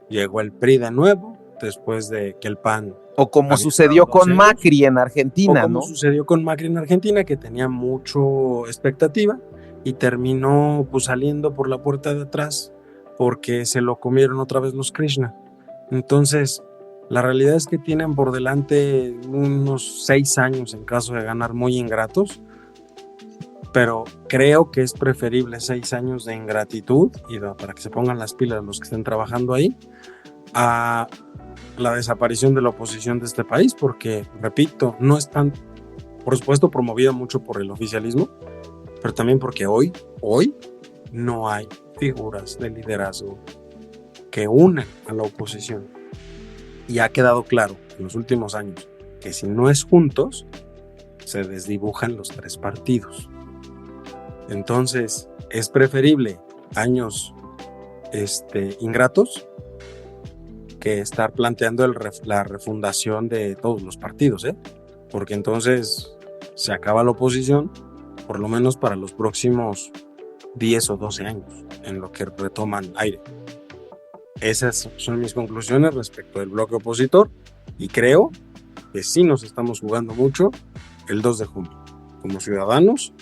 Llegó el PRI de nuevo, después de que el PAN... O como sucedió con Macri en Argentina, ¿no? O como sucedió con Macri en Argentina, que tenía mucho expectativa y terminó pues saliendo por la puerta de atrás porque se lo comieron otra vez los Krishna. Entonces, la realidad es que tienen por delante unos 6 años en caso de ganar muy ingratos, pero creo que es preferible 6 años de ingratitud y para que se pongan las pilas los que estén trabajando ahí, a la desaparición de la oposición de este país, porque, repito, no están, por supuesto, promovida mucho por el oficialismo, pero también porque hoy no hay figuras de liderazgo que unan a la oposición. Y ha quedado claro en los últimos años que si no es juntos, se desdibujan los 3 partidos. Entonces, es preferible años ingratos que estar planteando la refundación de todos los partidos, porque entonces se acaba la oposición, por lo menos para los próximos 10 o 12 años, en lo que retoman aire. Esas son mis conclusiones respecto del bloque opositor, y creo que sí nos estamos jugando mucho el 2 de junio, como ciudadanos,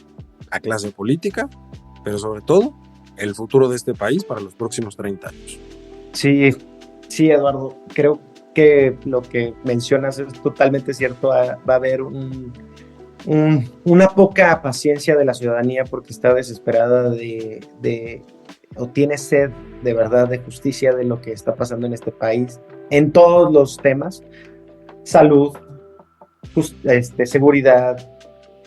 la clase política, pero sobre todo el futuro de este país para los próximos 30 años. Sí, Eduardo, creo que lo que mencionas es totalmente cierto. Va a haber una poca paciencia de la ciudadanía porque está desesperada o tiene sed de verdad de justicia de lo que está pasando en este país, en todos los temas: salud, seguridad,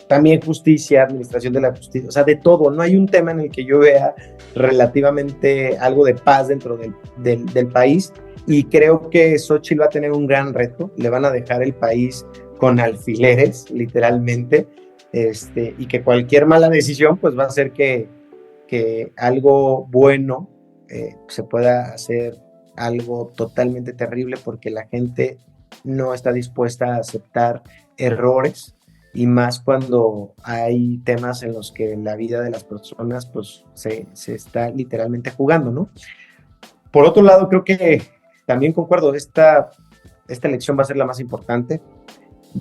también justicia, administración de la justicia, o sea, de todo. No hay un tema en el que yo vea relativamente algo de paz dentro del país, y creo que Xóchitl va a tener un gran reto. Le van a dejar el país con alfileres, literalmente, y que cualquier mala decisión pues va a hacer que algo bueno se pueda hacer algo totalmente terrible, porque la gente no está dispuesta a aceptar errores y más cuando hay temas en los que la vida de las personas pues se está literalmente jugando, ¿no? Por otro lado, creo que también concuerdo, esta elección va a ser la más importante,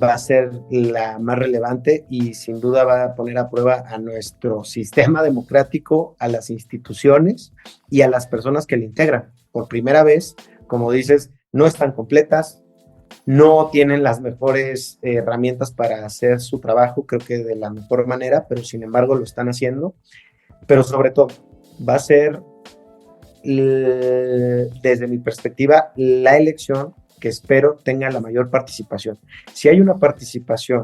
va a ser la más relevante y sin duda va a poner a prueba a nuestro sistema democrático, a las instituciones y a las personas que le integran. Por primera vez, como dices, no están completas, no tienen las mejores herramientas para hacer su trabajo, creo que de la mejor manera, pero sin embargo lo están haciendo. Pero sobre todo, va a ser, desde mi perspectiva, la elección que espero tenga la mayor participación. Si hay una participación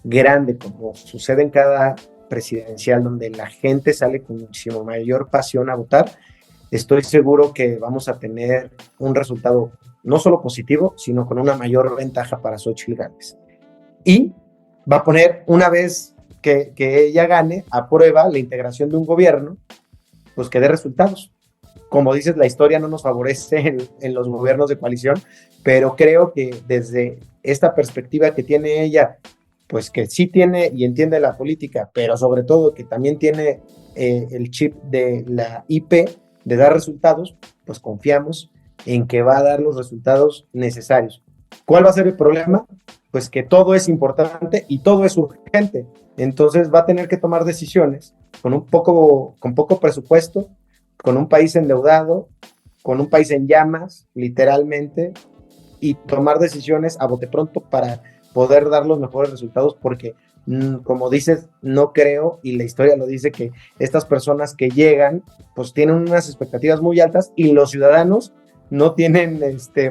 grande, como sucede en cada presidencial, donde la gente sale con muchísimo mayor pasión a votar, estoy seguro que vamos a tener un resultado no solo positivo, sino con una mayor ventaja para Xóchitl Gálvez. Y va a poner, una vez que ella gane, a prueba la integración de un gobierno, pues que dé resultados. Como dices, la historia no nos favorece en los gobiernos de coalición, pero creo que desde esta perspectiva que tiene ella, pues que sí tiene y entiende la política, pero sobre todo que también tiene el chip de la IP de dar resultados, pues confiamos en que va a dar los resultados necesarios. ¿Cuál va a ser el problema? Pues que todo es importante y todo es urgente. Entonces va a tener que tomar decisiones con poco presupuesto, con un país endeudado, con un país en llamas, literalmente, y tomar decisiones a bote pronto para poder dar los mejores resultados, porque como dices, no creo, y la historia lo dice, que estas personas que llegan, pues tienen unas expectativas muy altas y los ciudadanos no tienen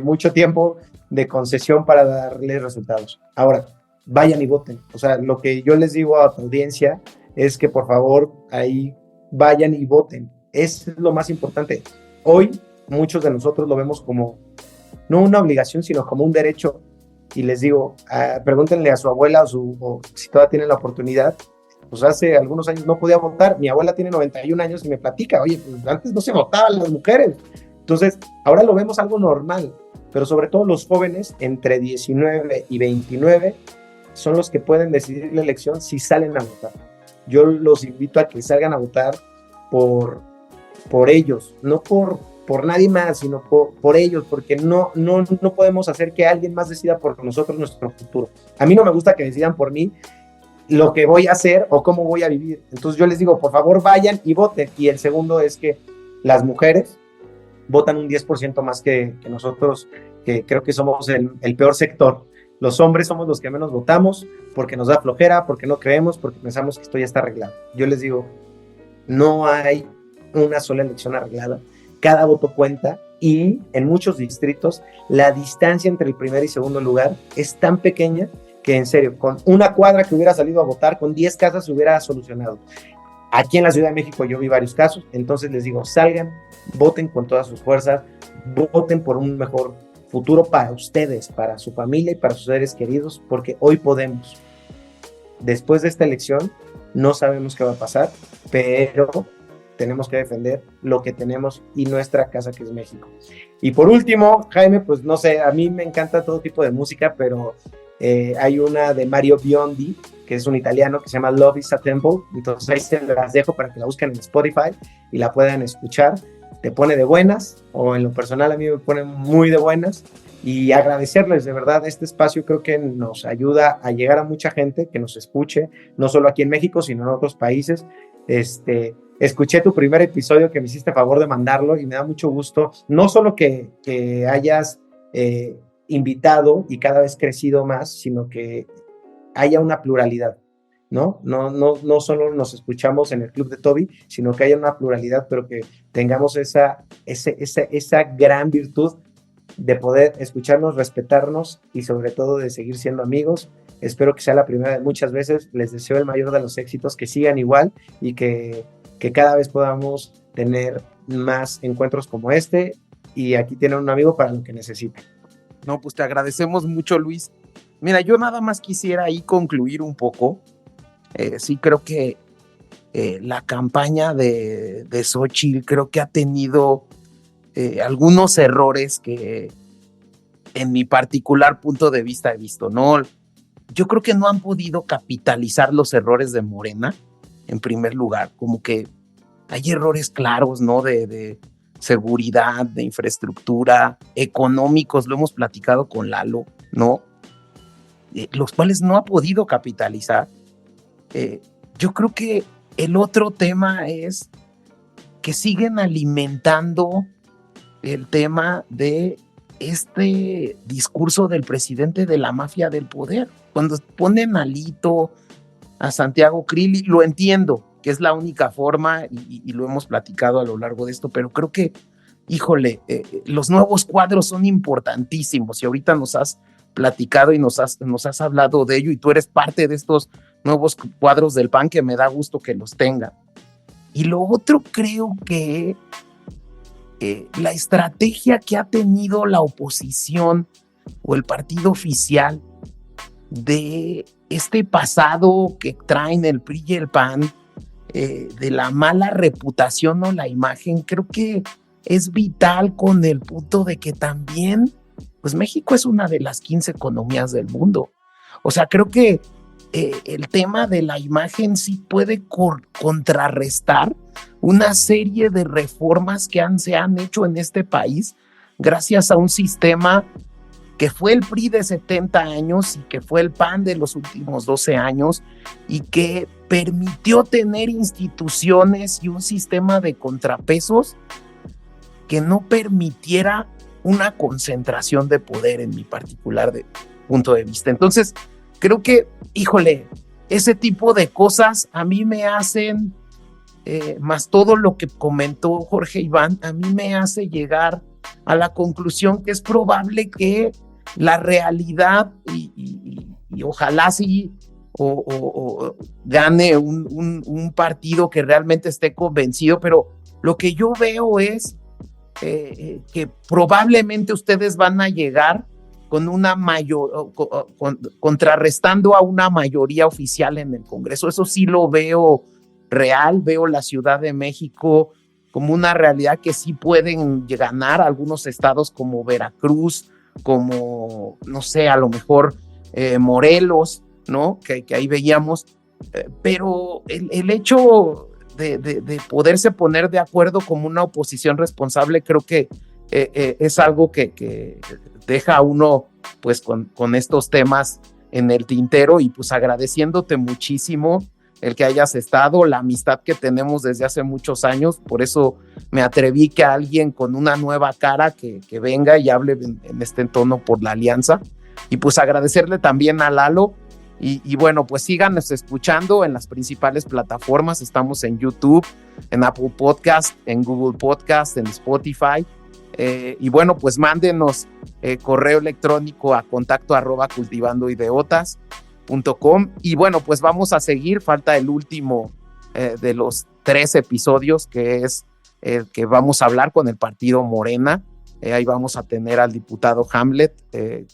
mucho tiempo de concesión para darles resultados. Ahora, vayan y voten. O sea, lo que yo les digo a tu audiencia es que por favor ahí vayan y voten. Es lo más importante. Hoy muchos de nosotros lo vemos como no una obligación, sino como un derecho. Y les digo, pregúntenle a su abuela o si todavía tienen la oportunidad, pues hace algunos años no podía votar. Mi abuela tiene 91 años y me platica, oye, pues antes no se votaban las mujeres. Entonces, ahora lo vemos algo normal, pero sobre todo los jóvenes entre 19 y 29 son los que pueden decidir la elección si salen a votar. Yo los invito a que salgan a votar por ellos, no por nadie más, sino por ellos, porque no podemos hacer que alguien más decida por nosotros nuestro futuro. A mí no me gusta que decidan por mí lo que voy a hacer o cómo voy a vivir. Entonces yo les digo, por favor vayan y voten. Y el segundo es que las mujeres votan un 10% más que nosotros, que creo que somos el peor sector. Los hombres somos los que menos votamos porque nos da flojera, porque no creemos, porque pensamos que esto ya está arreglado. Yo les digo, no hay una sola elección arreglada. Cada voto cuenta y en muchos distritos la distancia entre el primer y segundo lugar es tan pequeña que en serio, con una cuadra que hubiera salido a votar, con 10 casas se hubiera solucionado. Aquí en la Ciudad de México yo vi varios casos, entonces les digo, salgan, voten con todas sus fuerzas, voten por un mejor futuro para ustedes, para su familia y para sus seres queridos, porque hoy podemos. Después de esta elección, no sabemos qué va a pasar, pero tenemos que defender lo que tenemos y nuestra casa, que es México. Y por último, Jaime, pues no sé, a mí me encanta todo tipo de música, pero hay una de Mario Biondi, que es un italiano, que se llama Love is a Temple. Entonces ahí se las dejo para que la busquen en Spotify y la puedan escuchar. Te pone de buenas, o en lo personal a mí me pone muy de buenas, y agradecerles de verdad este espacio. Creo que nos ayuda a llegar a mucha gente que nos escuche, no solo aquí en México, sino en otros países. Escuché tu primer episodio, que me hiciste favor de mandarlo, y me da mucho gusto, no solo que hayas invitado y cada vez crecido más, sino que haya una pluralidad, ¿no? No solo nos escuchamos en el Club de Toby, sino que haya una pluralidad, pero que tengamos esa gran virtud de poder escucharnos, respetarnos y sobre todo de seguir siendo amigos. Espero que sea la primera de muchas veces. Les deseo el mayor de los éxitos, que sigan igual y que cada vez podamos tener más encuentros como este, y aquí tienen un amigo para lo que necesiten. No, pues te agradecemos mucho, Luis. Mira, yo nada más quisiera ahí concluir un poco. Sí, creo que la campaña de Xóchitl creo que ha tenido algunos errores que en mi particular punto de vista he visto, ¿no? yo creo que no han podido capitalizar los errores de Morena, en primer lugar, como que hay errores claros, ¿no? De seguridad, de infraestructura, económicos, lo hemos platicado con Lalo, ¿no? Los cuales no ha podido capitalizar. Yo creo que el otro tema es que siguen alimentando el tema de este discurso del presidente de la mafia del poder. Cuando ponen a Alito, a Santiago Krill, lo entiendo, que es la única forma, y lo hemos platicado a lo largo de esto, pero creo que, híjole, los nuevos cuadros son importantísimos, y ahorita nos has platicado y nos has hablado de ello, y tú eres parte de estos nuevos cuadros del PAN, que me da gusto que los tengan. Y lo otro, creo que la estrategia que ha tenido la oposición o el partido oficial de este pasado que traen el PRI y el PAN, de la mala reputación o la imagen, creo que es vital, con el punto de que también, pues México es una de las 15 economías del mundo. O sea, creo que el tema de la imagen sí puede contrarrestar una serie de reformas que se han hecho en este país gracias a un sistema que fue el PRI de 70 años y que fue el PAN de los últimos 12 años y que permitió tener instituciones y un sistema de contrapesos que no permitiera una concentración de poder, en mi particular punto de vista. Entonces, creo que, híjole, ese tipo de cosas a mí me hacen, más todo lo que comentó Jorge Iván, a mí me hace llegar a la conclusión que es probable que la realidad, y ojalá sí, o gane un partido que realmente esté convencido, pero lo que yo veo es que probablemente ustedes van a llegar con una contrarrestando a una mayoría oficial en el Congreso. Eso sí lo veo real, veo la Ciudad de México como una realidad que sí pueden ganar algunos estados como Veracruz, como, no sé, a lo mejor Morelos, ¿no? Que ahí veíamos, pero el hecho de poderse poner de acuerdo como una oposición responsable, creo que es algo que deja a uno pues con estos temas en el tintero, y pues agradeciéndote muchísimo el que hayas estado, la amistad que tenemos desde hace muchos años. Por eso me atreví que alguien con una nueva cara que venga y hable en este tono por la alianza, y pues agradecerle también a Lalo. Y bueno, pues síganos escuchando en las principales plataformas. Estamos en YouTube, en Apple Podcast, en Google Podcast, en Spotify. Y bueno, pues mándenos correo electrónico a contacto@cultivandoideotas.com. Y bueno, pues vamos a seguir. Falta el último de los 3 episodios, que es el que vamos a hablar con el partido Morena. Ahí vamos a tener al diputado Hamlet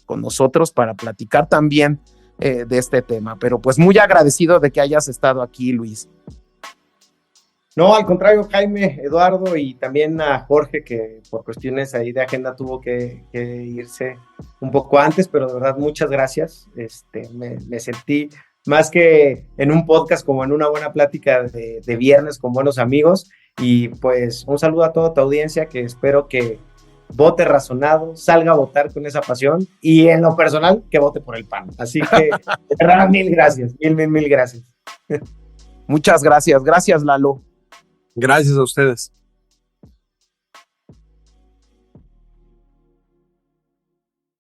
con nosotros para platicar también de este tema. Pero pues muy agradecido de que hayas estado aquí, Luis. No, al contrario, Jaime, Eduardo, y también a Jorge, que por cuestiones ahí de agenda tuvo que irse un poco antes, pero de verdad muchas gracias. Me sentí más que en un podcast, como en una buena plática de viernes con buenos amigos. Y pues un saludo a toda tu audiencia, que espero que vote razonado, salga a votar con esa pasión, y en lo personal, que vote por el PAN. Así que, de verdad, mil gracias, mil gracias. Muchas gracias. Gracias, Lalo. Gracias a ustedes.